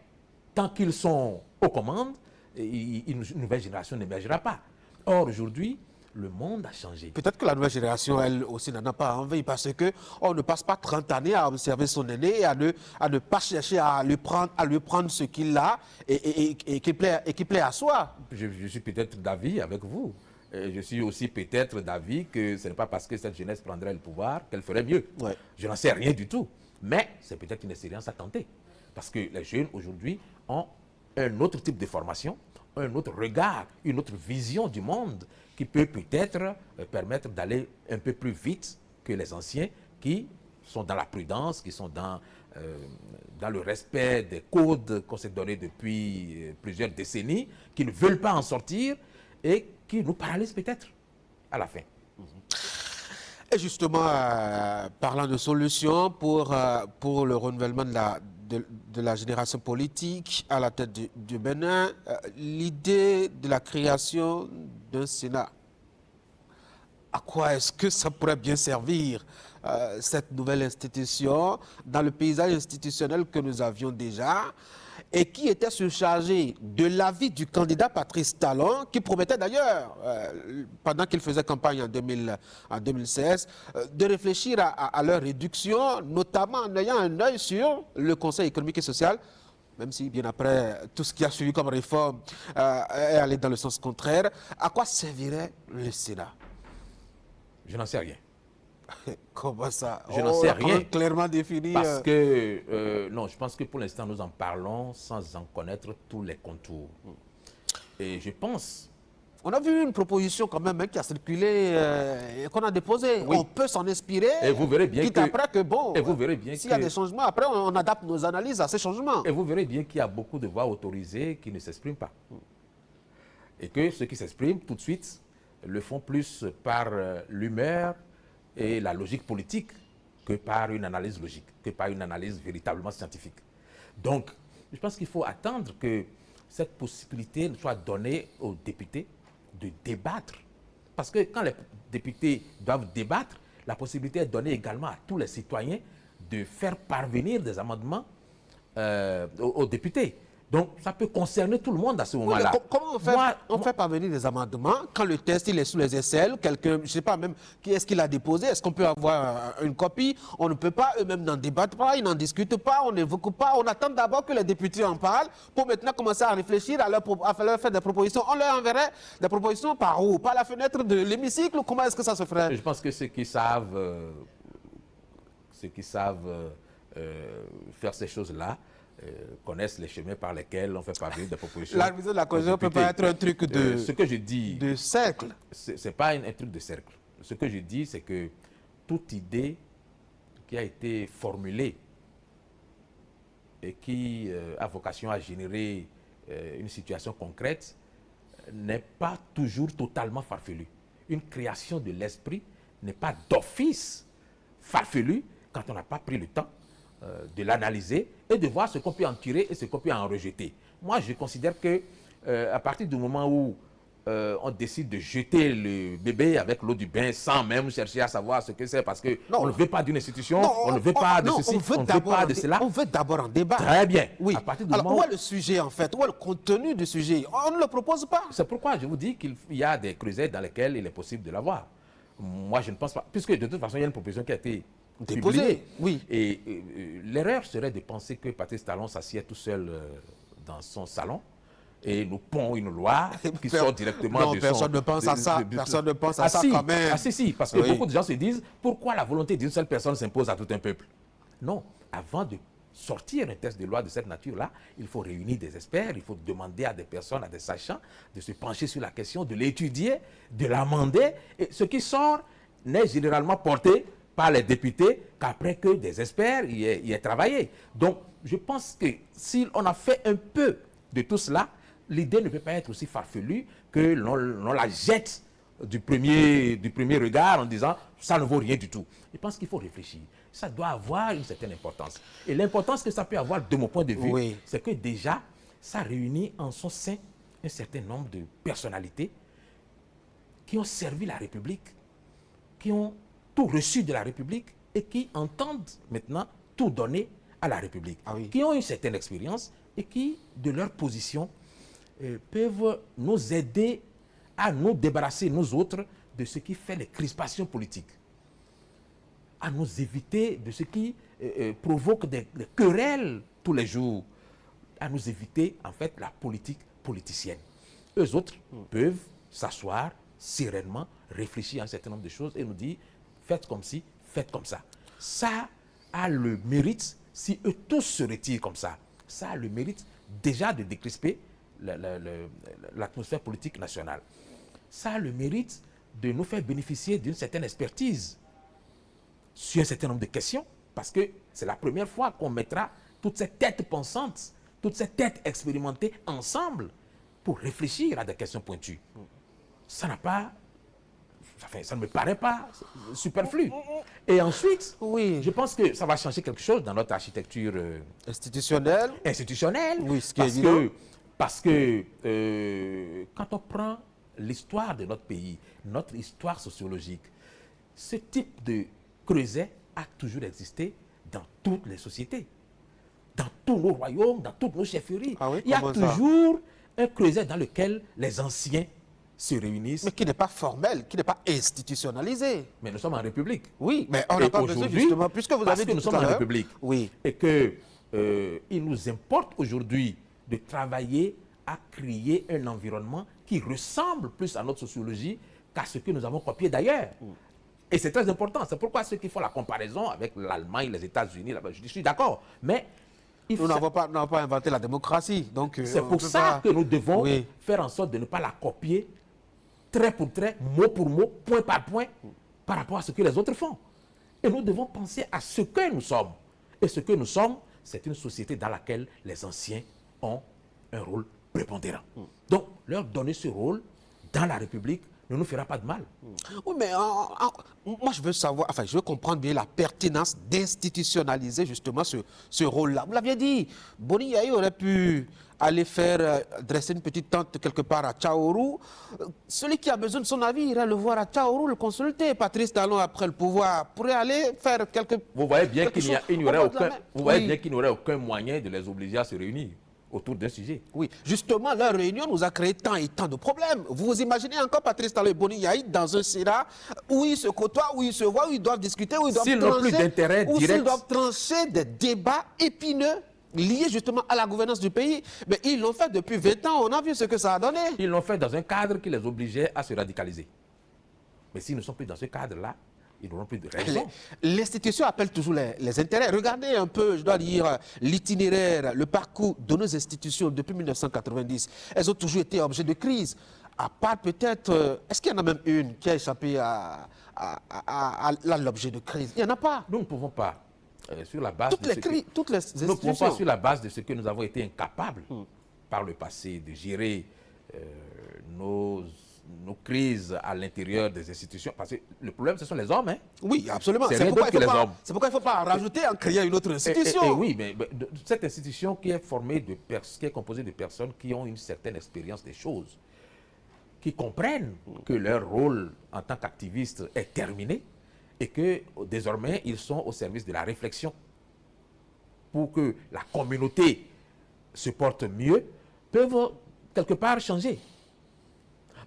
tant qu'ils sont aux commandes, une nouvelle génération n'émergera pas. Or, aujourd'hui, le monde a changé. Peut-être que la nouvelle génération, elle aussi, n'en a pas envie parce qu'on ne passe pas 30 années à observer son aîné et à ne pas chercher à lui prendre ce qu'il a et qui plaît à soi. Je suis peut-être d'avis avec vous. Et je suis aussi peut-être d'avis que ce n'est pas parce que cette jeunesse prendrait le pouvoir qu'elle ferait mieux. Ouais. Je n'en sais rien du tout. Mais c'est peut-être une expérience à tenter. Parce que les jeunes aujourd'hui ont un autre type de formation, un autre regard, une autre vision du monde qui peut peut-être permettre d'aller un peu plus vite que les anciens qui sont dans la prudence, qui sont dans le respect des codes qu'on s'est donnés depuis plusieurs décennies, qui ne veulent pas en sortir et qui nous paralysent peut-être à la fin. Et justement, parlant de solutions pour le renouvellement de de la génération politique à la tête du Bénin, l'idée de la création d'un Sénat, à quoi est-ce que ça pourrait bien servir, cette nouvelle institution, dans le paysage institutionnel que nous avions déjà, et qui était surchargé de l'avis du candidat Patrice Talon, qui promettait d'ailleurs, pendant qu'il faisait campagne en 2016, de réfléchir à leur réduction, notamment en ayant un œil sur le Conseil économique et social, même si bien après, tout ce qui a suivi comme réforme est allé dans le sens contraire. À quoi servirait le Sénat? Je n'en sais rien. Comment ça? Je n'en sais rien. Clairement défini. Parce que, non, je pense que pour l'instant, nous en parlons sans en connaître tous les contours. Et je pense... On a vu une proposition quand même qui a circulé, qu'on a déposée. Oui. On peut s'en inspirer. Et vous verrez bien que... Après que bon, et vous verrez bien s'il y a des changements, après on adapte nos analyses à ces changements. Et vous verrez bien qu'il y a beaucoup de voix autorisées qui ne s'expriment pas. Et que ceux qui s'expriment tout de suite le font plus par l'humeur et la logique politique que par une analyse logique, que par une analyse véritablement scientifique. Donc, je pense qu'il faut attendre que cette possibilité soit donnée aux députés de débattre. Parce que quand les députés doivent débattre, la possibilité est donnée également à tous les citoyens de faire parvenir des amendements aux députés. Donc, ça peut concerner tout le monde à ce moment-là. Comment on fait parvenir des amendements quand le test il est sous les aisselles? Quelqu'un, je ne sais pas même qui est-ce qu'il a déposé. Est-ce qu'on peut avoir une copie? On ne peut pas, eux-mêmes n'en débattent pas, ils n'en discutent pas, on n'évoque pas. On attend d'abord que les députés en parlent pour maintenant commencer à réfléchir, à leur faire des propositions. On leur enverrait des propositions par où? Par la fenêtre de l'hémicycle? Comment est-ce que ça se ferait? Je pense que ceux qui savent faire ces choses-là, connaissent les chemins par lesquels on fait parvenir des propositions. La révision de la Constitution ne peut pas être un truc ce que je dis, de cercle. Ce n'est pas un truc de cercle. Ce que je dis, c'est que toute idée qui a été formulée et qui a vocation à générer une situation concrète n'est pas toujours totalement farfelue. Une création de l'esprit n'est pas d'office farfelue quand on n'a pas pris le temps de l'analyser et de voir ce qu'on peut en tirer et ce qu'on peut en rejeter. Moi, je considère que à partir du moment où on décide de jeter le bébé avec l'eau du bain sans même chercher à savoir ce que c'est, parce qu'on ne veut pas d'une institution, on ne veut pas de ceci, on ne veut pas de cela. On veut d'abord en débattre. Très bien. Oui. À partir du Alors, moment où est le sujet en fait? Où est le contenu du sujet? On ne le propose pas. C'est pourquoi je vous dis qu'il y a des creusets dans lesquels il est possible de l'avoir. Moi, je ne pense pas, puisque de toute façon, il y a une proposition qui a été déposée. Oui. Et l'erreur serait de penser que Patrice Talon s'assied tout seul dans son salon et nous pond une loi qui sort directement non, de personne ne pense à ça. Personne ne pense à ça quand même. Ah si, parce que beaucoup de gens se disent pourquoi la volonté d'une seule personne s'impose à tout un peuple. Non, avant de sortir un texte de loi de cette nature-là, il faut réunir des experts, il faut demander à des personnes, à des sachants, de se pencher sur la question, de l'étudier, de l'amender. Et ce qui sort n'est généralement porté par les députés qu'après que des experts y aient travaillé. Donc, je pense que si on a fait un peu de tout cela, l'idée ne peut pas être aussi farfelue que l'on la jette du premier regard en disant ça ne vaut rien du tout. Je pense qu'il faut réfléchir. Ça doit avoir une certaine importance. Et l'importance que ça peut avoir, de mon point de vue, oui, c'est que déjà, ça réunit en son sein un certain nombre de personnalités qui ont servi la République, qui ont tout reçu de la République et qui entendent maintenant tout donner à la République, qui ont une certaine expérience et qui, de leur position, peuvent nous aider à nous débarrasser, nous autres, de ce qui fait les crispations politiques, à nous éviter de ce qui provoque des querelles tous les jours, à nous éviter, en fait, la politique politicienne. Eux autres peuvent s'asseoir sereinement, réfléchir à un certain nombre de choses et nous dire faites comme ci, faites comme ça. Ça a le mérite, si eux tous se retirent comme ça a le mérite déjà de décrisper l'atmosphère politique nationale. Ça a le mérite de nous faire bénéficier d'une certaine expertise sur un certain nombre de questions, parce que c'est la première fois qu'on mettra toutes ces têtes pensantes, toutes ces têtes expérimentées ensemble pour réfléchir à des questions pointues. Ça n'a pas Enfin, ça ne me paraît pas superflu. Et ensuite, Oui. je pense que ça va changer quelque chose dans notre architecture Institutionnel. institutionnelle. Oui, ce qui est évident. Parce que quand on prend l'histoire de notre pays, notre histoire sociologique, ce type de creuset a toujours existé dans toutes les sociétés, dans tous nos royaumes, dans toutes nos chefferies. Ah oui, il y a comment ça? toujours un creuset dans lequel les anciens se réunissent. Mais qui n'est pas formel, qui n'est pas institutionnalisé. Mais nous sommes en République. Oui, mais on Et n'a pas besoin aujourd'hui, justement, puisque vous parce avez que dit nous tout sommes à en l'heure. République. Oui. Et que il nous importe aujourd'hui de travailler à créer un environnement qui ressemble plus à notre sociologie qu'à ce que nous avons copié d'ailleurs. Et c'est très important. C'est pourquoi ceux qui font la comparaison avec l'Allemagne, les États-Unis, je suis d'accord. Mais Nous n'avons pas inventé la démocratie. Donc, c'est on pour peut ça pas- que nous devons Oui. faire en sorte de ne pas la copier trait pour trait, mot pour mot, point par point, par rapport à ce que les autres font. Et nous devons penser à ce que nous sommes. Et ce que nous sommes, c'est une société dans laquelle les anciens ont un rôle prépondérant. Donc, leur donner ce rôle dans la République ne nous fera pas de mal. Oui, mais moi, je veux savoir, enfin, je veux comprendre bien la pertinence d'institutionnaliser justement ce rôle-là. Vous l'aviez dit, Boni Yayi aurait pu aller faire dresser une petite tente quelque part à Tchaourou. Celui qui a besoin de son avis irait le voir à Tchaourou, le consulter. Patrice Talon, après le pouvoir, pourrait aller faire quelques... Vous voyez bien quelque qu'il n'y a- chose il n'y au aurait bord de la aucun, mer. vous voyez Oui. bien qu'il n'y aurait aucun moyen de les obliger à se réunir autour d'un sujet. Oui, justement, leur réunion nous a créé tant et tant de problèmes. Vous vous imaginez encore Patrice Talon et Boni Yayi dans un Sénat où ils se côtoient, où ils se voient, où ils doivent discuter, où ils doivent S'ils n'ont plus d'intérêt où direct. ils doivent trancher des débats épineux liés justement à la gouvernance du pays. Mais ils l'ont fait depuis 20 ans, on a vu ce que ça a donné. Ils l'ont fait dans un cadre qui les obligeait à se radicaliser. Mais s'ils ne sont plus dans ce cadre-là, ils n'auront plus de raison. L'institution appelle toujours les intérêts. Regardez un peu, je dois dire, l'itinéraire, le parcours de nos institutions depuis 1990. Elles ont toujours été objet de crise. À part peut-être, est-ce qu'il y en a même une qui a échappé à l'objet de crise? Il n'y en a pas. Nous ne pouvons pas, sur la base de ce que- Toutes les nous ne pouvons pas, institutions. sur la base de ce que nous avons été incapables par le passé de gérer nos crises à l'intérieur des institutions. Parce que le problème, ce sont les hommes. Hein. Oui, absolument. C'est C'est rien pourquoi d'autre que les hommes. il ne faut pas en rajouter en créant une autre Et institution. oui, mais cette institution qui est formée qui est composée de personnes qui ont une certaine expérience des choses, qui comprennent que leur rôle en tant qu'activistes est terminé et que désormais ils sont au service de la réflexion pour que la communauté se porte mieux, peuvent quelque part changer.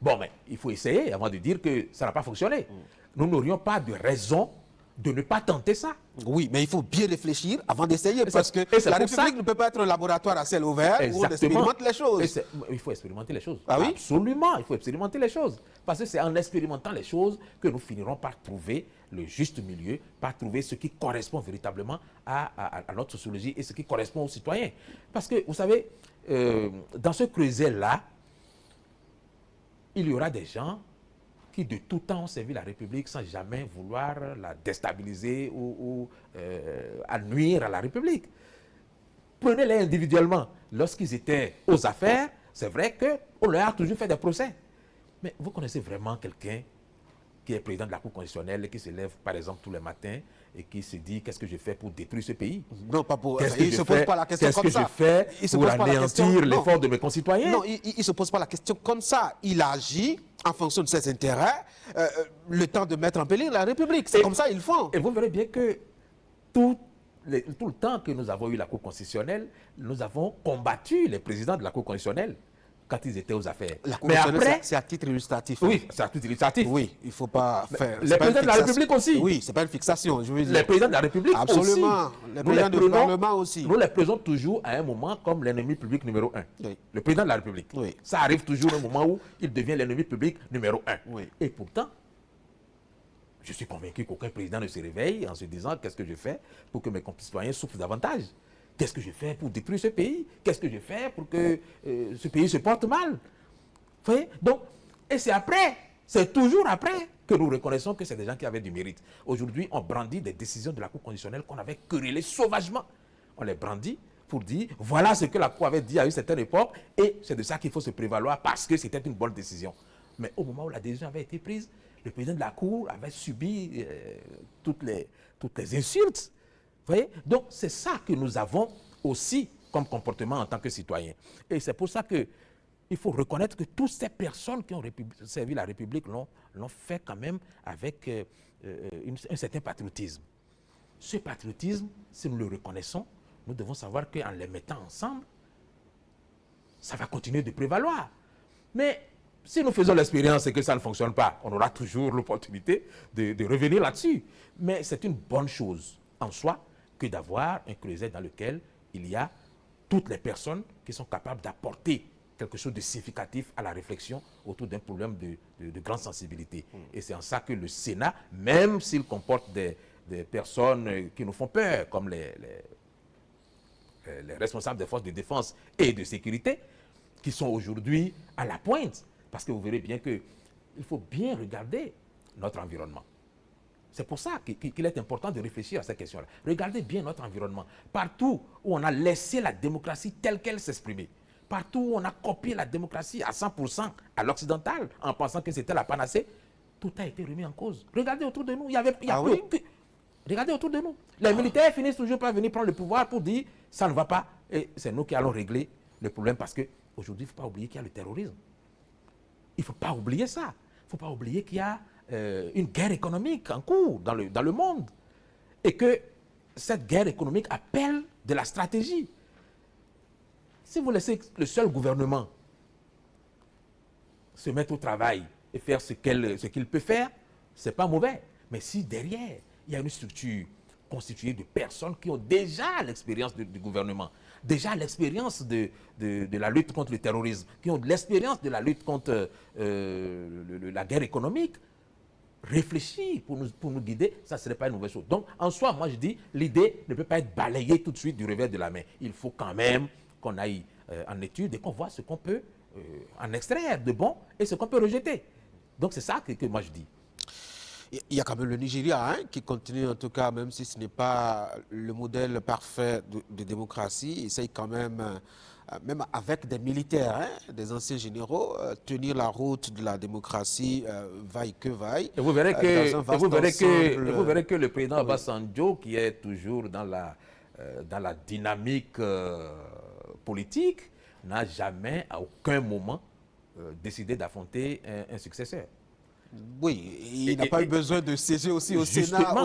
Bon, mais il faut essayer avant de dire que ça n'a pas fonctionné. Nous n'aurions pas de raison de ne pas tenter ça. Oui, mais il faut bien réfléchir avant d'essayer, parce que et c'est la pour ça- République ne peut pas être un laboratoire à ciel ouvert où on expérimente les Et choses. il faut expérimenter les choses. Ah oui? Absolument, il faut expérimenter les choses. Parce que c'est en expérimentant les choses que nous finirons par trouver le juste milieu, par trouver ce qui correspond véritablement à notre sociologie et ce qui correspond aux citoyens. Parce que, vous savez, dans ce creuset-là, il y aura des gens qui de tout temps ont servi la République sans jamais vouloir la déstabiliser ou à nuire à la République. Prenez-les individuellement. Lorsqu'ils étaient aux affaires, c'est vrai qu'on leur a toujours fait des procès. Mais vous connaissez vraiment quelqu'un qui est président de la Cour constitutionnelle et qui se lève, par exemple, tous les matins et qui se dit qu'est-ce que je fais pour détruire ce pays? Non, pas pour. Qu'est-ce Enfin, que il ne je se pose fais- pas la question Qu'est-ce comme que ça. je fais Il se pour pose pas la question. anéantir Non. l'effort de mes concitoyens? Non, il ne se pose pas la question comme ça. Il agit en fonction de ses intérêts, le temps de mettre en péril la République. C'est Et- comme ça ils font. Et vous verrez bien que tout le temps que nous avons eu la Cour constitutionnelle, nous avons combattu les présidents de la Cour constitutionnelle quand ils étaient aux affaires. La Cour Mais constitutionnelle, après, c'est à titre illustratif. oui, c'est à tout illustratif. Oui, il ne faut pas faire. les c'est pas une présidents de la fixation. République aussi. Oui, c'est pas une fixation, je veux dire. Les présidents de la République Absolument. aussi. Les Nous les présidents du prenons- Parlement aussi. Nous les présentons toujours à un moment comme l'ennemi public numéro 1. Oui. Le président de la République. Oui. Ça arrive toujours à un moment où il devient l'ennemi public numéro 1. Oui. Et pourtant, je suis convaincu qu'aucun président ne se réveille en se disant qu'est-ce que je fais pour que mes concitoyens souffrent davantage. Qu'est-ce que je fais pour détruire ce pays? Qu'est-ce que je fais pour que ce pays se porte mal? Vous voyez? Donc, et c'est après, c'est toujours après que nous reconnaissons que c'est des gens qui avaient du mérite. Aujourd'hui, on brandit des décisions de la Cour constitutionnelle qu'on avait querellées sauvagement. On les brandit pour dire, voilà ce que la Cour avait dit à une certaine époque, et c'est de ça qu'il faut se prévaloir parce que c'était une bonne décision. Mais au moment où la décision avait été prise, le président de la Cour avait subi toutes les insultes. Vous voyez? Donc, c'est ça que nous avons aussi comme comportement en tant que citoyens. Et c'est pour ça qu'il faut reconnaître que toutes ces personnes qui ont servi la République l'ont fait quand même avec un certain patriotisme. Ce patriotisme, si nous le reconnaissons, nous devons savoir qu'en les mettant ensemble, ça va continuer de prévaloir. Mais si nous faisons l'expérience et que ça ne fonctionne pas, on aura toujours l'opportunité de revenir là-dessus. Mais c'est une bonne chose en soi que d'avoir un creuset dans lequel il y a toutes les personnes qui sont capables d'apporter quelque chose de significatif à la réflexion autour d'un problème de grande sensibilité. Et c'est en ça que le Sénat, même s'il comporte des personnes qui nous font peur, comme les responsables des forces de défense et de sécurité, qui sont aujourd'hui à la pointe. Parce que vous verrez bien qu'il faut bien regarder notre environnement. C'est pour ça qu'il est important de réfléchir à cette question-là. Regardez bien notre environnement. Partout où on a laissé la démocratie telle qu'elle s'exprimait, partout où on a copié la démocratie à 100% à l'occidental, en pensant que c'était la panacée, tout a été remis en cause. Regardez autour de nous. Regardez autour de nous. Les militaires finissent toujours par venir prendre le pouvoir pour dire ça ne va pas. Et c'est nous qui allons régler le problème parce qu'aujourd'hui, il ne faut pas oublier qu'il y a le terrorisme. Il ne faut pas oublier ça. Il ne faut pas oublier qu'il y a une guerre économique en cours dans le monde. Et que cette guerre économique appelle de la stratégie. Si vous laissez le seul gouvernement se mettre au travail et faire ce qu'il peut faire, ce n'est pas mauvais. Mais si derrière, il y a une structure constituée de personnes qui ont déjà l'expérience du gouvernement, déjà l'expérience de la lutte contre le terrorisme, qui ont l'expérience de la lutte contre la guerre économique, réfléchir pour nous guider, ça ne serait pas une mauvaise chose. Donc, en soi, moi je dis, l'idée ne peut pas être balayée tout de suite du revers de la main. Il faut quand même qu'on aille en étude et qu'on voit ce qu'on peut en extraire de bon et ce qu'on peut rejeter. Donc, c'est ça que moi je dis. Il y a quand même le Nigeria qui continue, en tout cas, même si ce n'est pas le modèle parfait de démocratie, essaye quand même, même avec des militaires, des anciens généraux, tenir la route de la démocratie, vaille que vaille. Et vous verrez que le président Obasanjo, qui est toujours dans la dynamique politique, n'a jamais, à aucun moment, décidé d'affronter un successeur. Oui, il n'a pas eu besoin de siéger aussi au Sénat,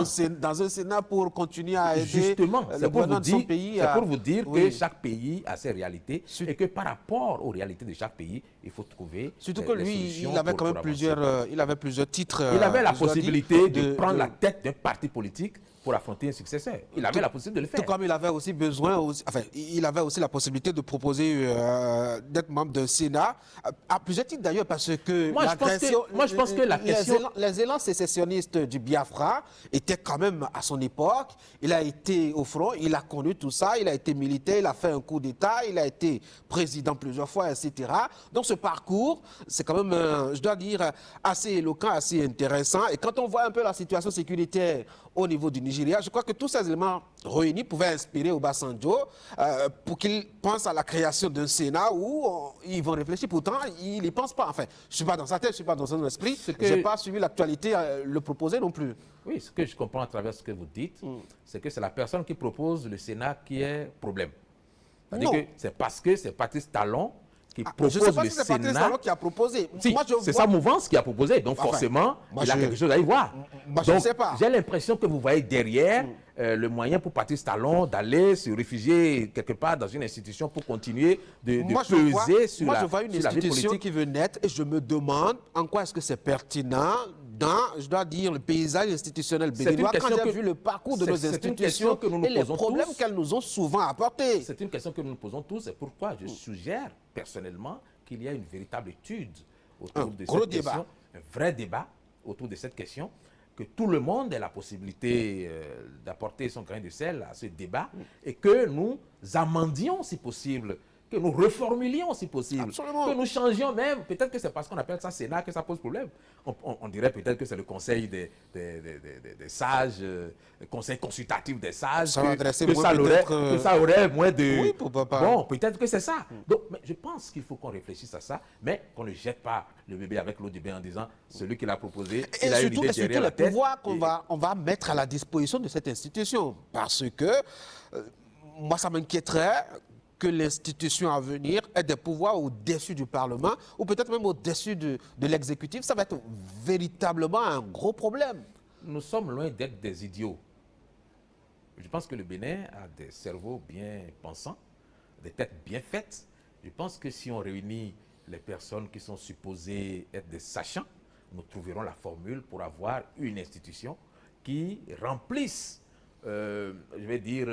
dans un Sénat pour continuer à aider justement, le gouvernement de son pays. C'est pour vous dire que chaque pays a ses réalités et que par rapport aux réalités de chaque pays, il faut trouver surtout que lui, il avait quand même plusieurs titres. Il avait la possibilité de prendre la tête d'un parti politique pour affronter un successeur. Il avait la possibilité de le faire. Tout comme il avait aussi il avait aussi la possibilité de proposer d'être membre d'un Sénat, à plusieurs titres d'ailleurs, parce que moi, je pense que la question... Les élans sécessionnistes du Biafra étaient quand même à son époque. Il a été au front, il a connu tout ça, il a été militaire, il a fait un coup d'État, il a été président plusieurs fois, etc. Donc ce parcours, c'est quand même, je dois dire, assez éloquent, assez intéressant. Et quand on voit un peu la situation sécuritaire au niveau du Nigeria, je crois que tous ces éléments réunis pouvaient inspirer Obasanjo pour qu'il pense à la création d'un Sénat où ils vont réfléchir. Pourtant, il n'y pense pas. Enfin, je ne suis pas dans sa tête, je ne suis pas dans son esprit. Je n'ai pas suivi l'actualité le proposer non plus. Oui, ce que je comprends à travers ce que vous dites, c'est que c'est la personne qui propose le Sénat qui est problème. C'est-à-dire que c'est parce que c'est Patrice Talon qui propose le Sénat. Je ne sais pas si c'est Patrice Talon qui a proposé. Si, c'est sa mouvance qui a proposé. Donc forcément, il a quelque chose à y voir. Moi, je ne sais pas. J'ai l'impression que vous voyez derrière le moyen pour Patrice Talon d'aller se réfugier quelque part dans une institution pour continuer de peser sur la vie politique. Moi, je vois une institution qui veut naître et je me demande en quoi est-ce que c'est pertinent dans, je dois dire, le paysage institutionnel béninois, quand j'ai vu le parcours de nos institutions et les problèmes qu'elles nous ont souvent apportés. C'est une question que nous nous posons tous, c'est pourquoi je suggère personnellement qu'il y ait une véritable étude autour de cette question, un vrai débat autour de cette question, que tout le monde ait la possibilité d'apporter son grain de sel à ce débat et que nous amendions, si possible, que nous reformulions si possible, Absolument. que nous changions même. Peut-être que c'est parce qu'on appelle ça Sénat que ça pose problème. On dirait peut-être que c'est le conseil des sages, le conseil consultatif des sages, Ça va adresser que moins ça aurait, peut-être, que ça aurait moins de... Oui, pourquoi pas. Bon, peut-être que c'est ça. Donc, mais je pense qu'il faut qu'on réfléchisse à ça, mais qu'on ne jette pas le bébé avec l'eau du bain en disant celui qui l'a proposé, Et il a une surtout, idée et surtout derrière la les tête. pouvoirs qu'on Et- on va mettre à la disposition de cette institution. Parce que moi, ça m'inquiéterait que l'institution à venir ait des pouvoirs au-dessus du Parlement ou peut-être même au-dessus de l'exécutif. Ça va être véritablement un gros problème. Nous sommes loin d'être des idiots. Je pense que le Bénin a des cerveaux bien pensants, des têtes bien faites. Je pense que si on réunit les personnes qui sont supposées être des sachants, nous trouverons la formule pour avoir une institution qui remplisse, je vais dire,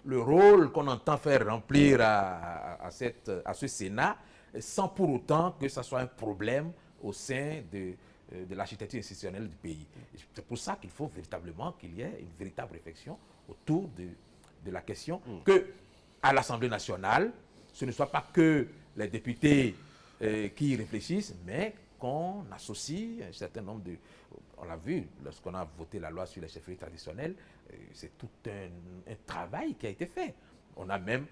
le rôle qu'on entend faire remplir à ce Sénat, sans pour autant que ça soit un problème au sein de l'architecture institutionnelle du pays. C'est pour ça qu'il faut véritablement qu'il y ait une véritable réflexion autour de la question que, à l'Assemblée nationale, ce ne soit pas que les députés qui réfléchissent, mais qu'on associe un certain nombre de... On l'a vu lorsqu'on a voté la loi sur les chefferies traditionnelles, c'est tout un travail qui a été fait. On a même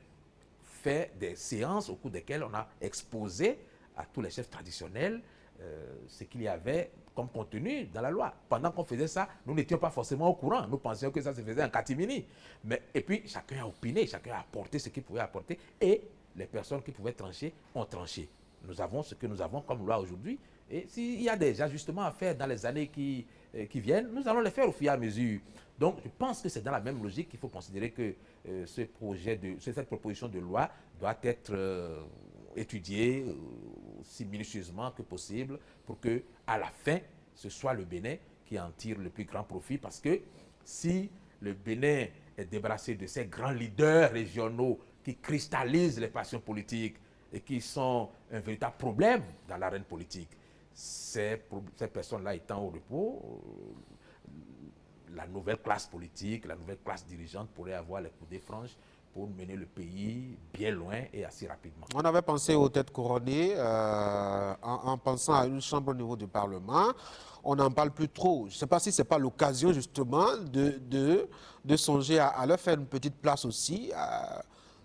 fait des séances au cours desquelles on a exposé à tous les chefs traditionnels ce qu'il y avait comme contenu dans la loi. Pendant qu'on faisait ça, nous n'étions pas forcément au courant. Nous pensions que ça se faisait en catimini. Et puis, chacun a opiné, chacun a apporté ce qu'il pouvait apporter. Et les personnes qui pouvaient trancher ont tranché. Nous avons ce que nous avons comme loi aujourd'hui. Et s'il y a des ajustements à faire dans les années qui viennent, nous allons les faire au fur et à mesure. Donc, je pense que c'est dans la même logique qu'il faut considérer que cette proposition de loi doit être étudiée aussi minutieusement que possible pour que, à la fin, ce soit le Bénin qui en tire le plus grand profit. Parce que si le Bénin est débarrassé de ces grands leaders régionaux qui cristallisent les passions politiques et qui sont un véritable problème dans l'arène politique, ces personnes-là étant au repos, la nouvelle classe politique, la nouvelle classe dirigeante pourrait avoir les coudées franches pour mener le pays bien loin et assez rapidement. On avait pensé aux têtes couronnées en pensant à une chambre au niveau du Parlement. On n'en parle plus trop. Je ne sais pas si ce n'est pas l'occasion justement de songer à leur faire une petite place aussi,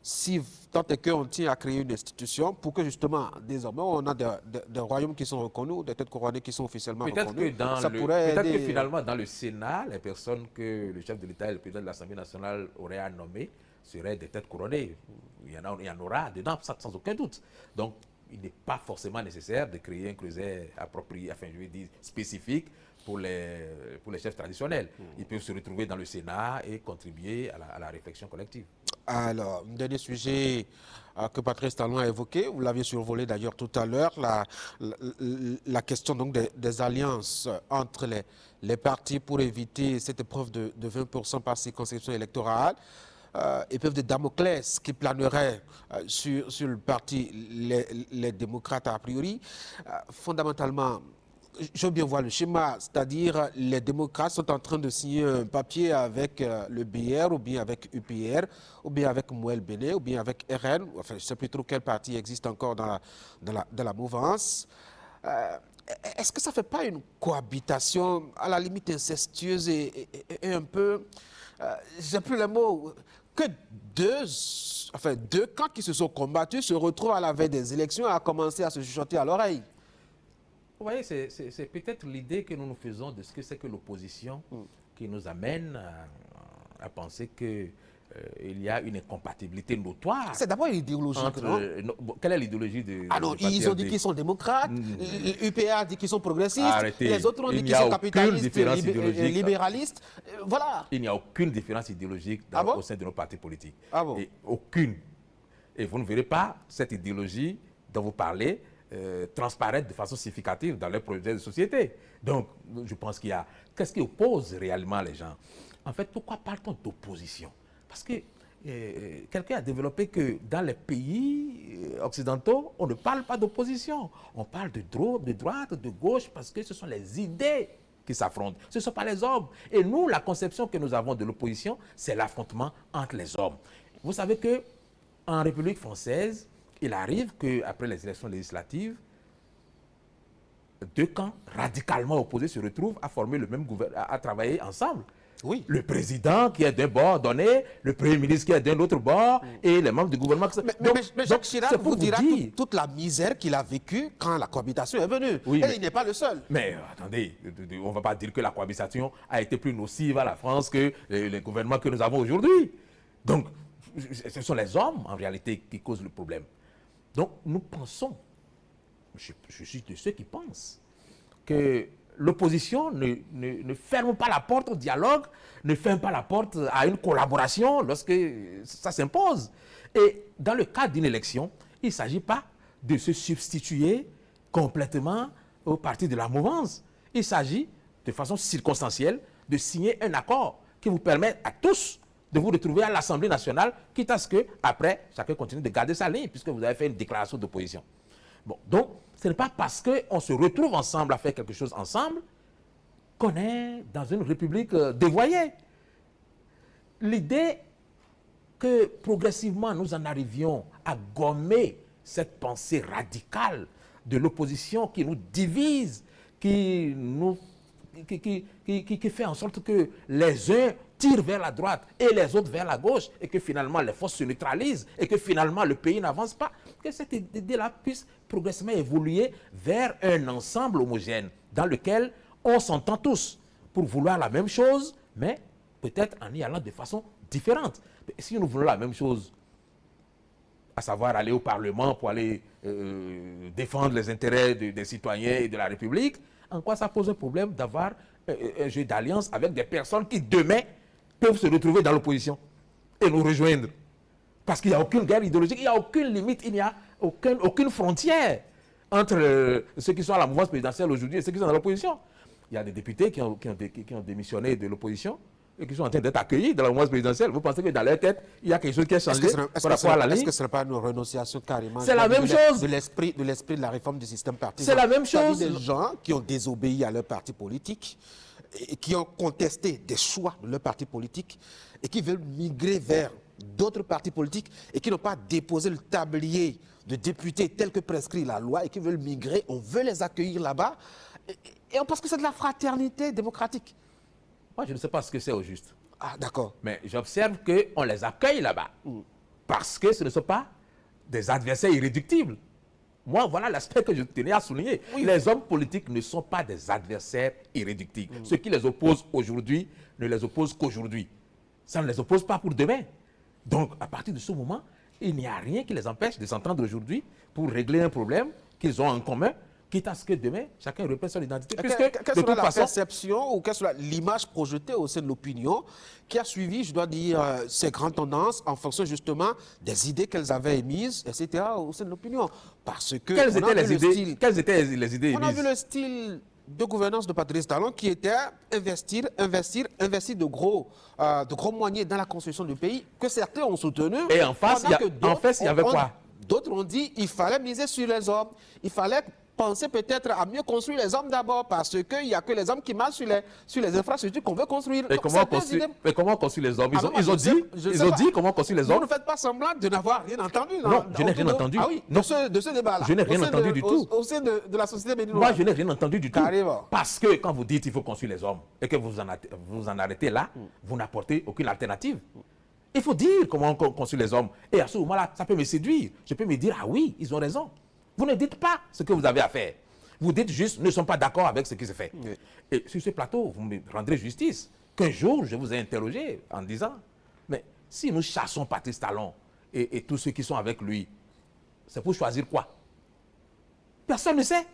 si tant est qu'on tient à créer une institution pour que justement, désormais, on a des royaumes qui sont reconnus, des têtes couronnées qui sont officiellement reconnues. Peut-être que finalement, dans le Sénat, les personnes que le chef de l'État et le président de l'Assemblée nationale auraient à nommer seraient des têtes couronnées. Il y en aura dedans, sans aucun doute. Donc, il n'est pas forcément nécessaire de créer un creuset approprié, enfin, je veux dire, spécifique pour les chefs traditionnels. Ils peuvent se retrouver dans le Sénat et contribuer à la réflexion collective. Alors, un dernier sujet que Patrice Talon a évoqué, vous l'aviez survolé d'ailleurs tout à l'heure, la question donc des alliances entre les partis pour éviter cette épreuve de 20% par circonscription électorale. Épreuve de Damoclès qui planerait sur le parti les démocrates a priori. Fondamentalement, je veux bien voir le schéma, c'est-à-dire les démocrates sont en train de signer un papier avec le BR ou bien avec UPR ou bien avec Mouel Béné ou bien avec RN, enfin je ne sais plus trop quel parti existe encore dans la mouvance. Est-ce que ça ne fait pas une cohabitation à la limite incestueuse et un peu, j'ai plus le mot, que deux camps qui se sont combattus se retrouvent à la veille des élections à commencer à se chuchoter à l'oreille? Vous voyez, c'est peut-être l'idée que nous nous faisons de ce que c'est que l'opposition qui nous amène à penser qu'il y a une incompatibilité notoire. C'est d'abord une idéologie, non? Quelle est l'idéologie de... Ah non, ils ont dit qu'ils sont démocrates, l'UPA dit qu'ils sont progressistes, Arrêtez. Les autres ont dit Il n'y qu'ils a sont aucune capitalistes, différence idéologique. libéralistes. Voilà. Il n'y a aucune différence idéologique Ah bon? au sein de nos partis politiques. Ah bon? Et aucune. Et vous ne verrez pas cette idéologie dont vous parlez transparaître de façon significative dans les projets de société. Donc, je pense qu'il y a... Qu'est-ce qui oppose réellement les gens? En fait, pourquoi parle-t-on d'opposition? Parce que quelqu'un a développé que dans les pays occidentaux, on ne parle pas d'opposition. On parle de droite, de gauche, parce que ce sont les idées qui s'affrontent. Ce ne sont pas les hommes. Et nous, la conception que nous avons de l'opposition, c'est l'affrontement entre les hommes. Vous savez que en République française, il arrive qu'après les élections législatives, deux camps radicalement opposés se retrouvent à former le même gouvernement, à travailler ensemble. Oui. Le président qui est d'un bord donné, le premier ministre qui est d'un autre bord, et les membres du gouvernement. Mais Jacques Chirac vous dira toute la misère qu'il a vécue quand la cohabitation est venue. Oui, et il n'est pas le seul. Mais attendez, on ne va pas dire que la cohabitation a été plus nocive à la France que les gouvernements que nous avons aujourd'hui. Donc, ce sont les hommes, en réalité, qui causent le problème. Donc, nous pensons, je suis de ceux qui pensent, que l'opposition ne ferme pas la porte au dialogue, ne ferme pas la porte à une collaboration lorsque ça s'impose. Et dans le cadre d'une élection, il ne s'agit pas de se substituer complètement au parti de la mouvance. Il s'agit, de façon circonstancielle, de signer un accord qui vous permet à tous de vous retrouver à l'Assemblée nationale, quitte à ce que, après, chacun continue de garder sa ligne, puisque vous avez fait une déclaration d'opposition. Bon, donc, ce n'est pas parce qu'on se retrouve ensemble à faire quelque chose ensemble qu'on est dans une république dévoyée. L'idée que progressivement nous en arrivions à gommer cette pensée radicale de l'opposition qui nous divise, qui fait en sorte que les uns tirent vers la droite et les autres vers la gauche, et que finalement les forces se neutralisent, et que finalement le pays n'avance pas, que cette idée-là puisse progressivement évoluer vers un ensemble homogène dans lequel on s'entend tous pour vouloir la même chose, mais peut-être en y allant de façon différente. Mais si nous voulons la même chose, à savoir aller au Parlement pour aller défendre les intérêts des citoyens et de la République, en quoi ça pose un problème d'avoir un jeu d'alliance avec des personnes qui demain peuvent se retrouver dans l'opposition et nous rejoindre? Parce qu'il n'y a aucune guerre idéologique, il n'y a aucune limite, il n'y a aucune frontière entre ceux qui sont à la mouvance présidentielle aujourd'hui et ceux qui sont dans l'opposition. Il y a des députés qui ont démissionné de l'opposition et qui sont en train d'être accueillis dans la mouvance présidentielle. Vous pensez que dans leur tête, il y a quelque chose qui a changé par rapport à la ligne? Est-ce que ce n'est pas une renonciation carrément C'est la même chose. De l'esprit de la réforme du système partisan? C'est la même chose. Des gens qui ont désobéi à leur parti politique, et qui ont contesté des choix de leur parti politique et qui veulent migrer vers d'autres partis politiques et qui n'ont pas déposé le tablier de députés tel que prescrit la loi et qui veulent migrer, on veut les accueillir là-bas et on pense que c'est de la fraternité démocratique. Moi, je ne sais pas ce que c'est au juste. Ah, d'accord. Mais j'observe qu'on les accueille là-bas parce que ce ne sont pas des adversaires irréductibles. Moi, voilà l'aspect que je tenais à souligner. Oui. Les hommes politiques ne sont pas des adversaires irréductibles. Ce qui les oppose aujourd'hui ne les oppose qu'aujourd'hui. Ça ne les oppose pas pour demain. Donc, à partir de ce moment, il n'y a rien qui les empêche de s'entendre aujourd'hui pour régler un problème qu'ils ont en commun, quitte à ce que demain, chacun reprenne son identité. Quelle sera la perception ou quelle sera l'image projetée au sein de l'opinion qui a suivi, je dois dire, ces grandes tendances en fonction justement des idées qu'elles avaient émises, etc., au sein de l'opinion? Parce que quelles étaient les idées émises? On a vu le style de gouvernance de Patrice Talon qui était investir de gros moyens dans la construction du pays que certains ont soutenu. Et en face, il y avait quoi? D'autres ont dit qu'il fallait miser sur les hommes. Il fallait penser peut-être à mieux construire les hommes d'abord parce qu'il n'y a que les hommes qui marchent sur les infrastructures qu'on veut construire. Mais comment construire les hommes? Ils ont dit comment construire les hommes? Vous ne faites pas semblant de n'avoir rien entendu. Non, je n'ai rien entendu. Ah oui, de ce débat-là. Je n'ai rien entendu du tout. Au sein de la société béninoise. Moi, je n'ai rien entendu du tout. Carrément. Parce que quand vous dites qu'il faut construire les hommes et que vous en arrêtez là, vous n'apportez aucune alternative. Il faut dire comment on construit les hommes. Et à ce moment-là, ça peut me séduire. Je peux me dire, ah oui, ils ont raison. Vous ne dites pas ce que vous avez à faire. Vous dites juste, nous ne sommes pas d'accord avec ce qui se fait. Oui. Et sur ce plateau, vous me rendrez justice qu'un jour, je vous ai interrogé en disant, mais si nous chassons Patrice Talon et tous ceux qui sont avec lui, c'est pour choisir quoi? Personne ne sait.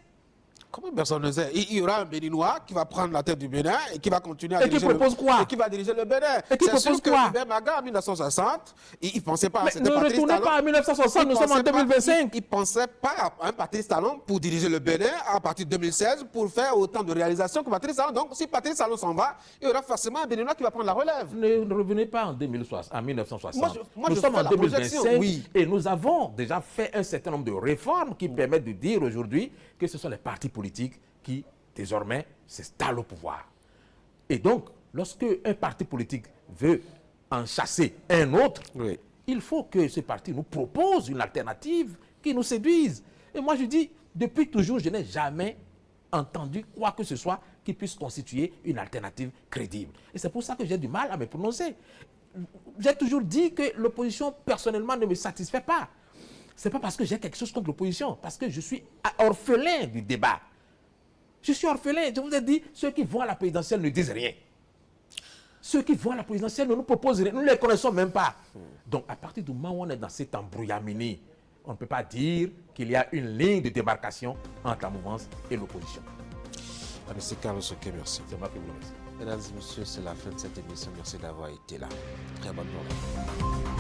Comment personne ne sait? Il y aura un Béninois qui va prendre la tête du Bénin et qui va continuer à diriger qui propose quoi? Et qui va diriger le Bénin. Et qui propose quoi? Hubert Maga en 1960, il ne pensait pas à cette Patrice Talon. Ne retournez pas à 1960, nous sommes en 2025. Il ne pensait pas à un Patrice Talon pour diriger le Bénin à partir de 2016 pour faire autant de réalisations que Patrice Talon. Donc si Patrice Talon s'en va, il y aura forcément un Béninois qui va prendre la relève. Ne revenez pas en 1960. Nous sommes en 2025 et nous avons déjà fait un certain nombre de réformes qui permettent de dire aujourd'hui que ce sont les partis politiques qui, désormais, s'installe au pouvoir. Et donc, lorsque un parti politique veut en chasser un autre, il faut que ce parti nous propose une alternative qui nous séduisent. Et moi, je dis, depuis toujours, je n'ai jamais entendu quoi que ce soit qui puisse constituer une alternative crédible. Et c'est pour ça que j'ai du mal à me prononcer. J'ai toujours dit que l'opposition, personnellement, ne me satisfait pas. Ce n'est pas parce que j'ai quelque chose contre l'opposition, parce que je suis orphelin du débat. Je suis orphelin. Je vous ai dit, ceux qui vont à la présidentielle ne disent rien. Ceux qui vont à la présidentielle ne nous proposent rien. Nous ne les connaissons même pas. Donc, à partir du moment où on est dans cet embrouillamini, on ne peut pas dire qu'il y a une ligne de démarcation entre la mouvance et l'opposition. Monsieur Carlos Oké, merci. C'est moi qui vous remercie. Mesdames et messieurs, c'est la fin de cette émission. Merci d'avoir été là. Très bonne journée.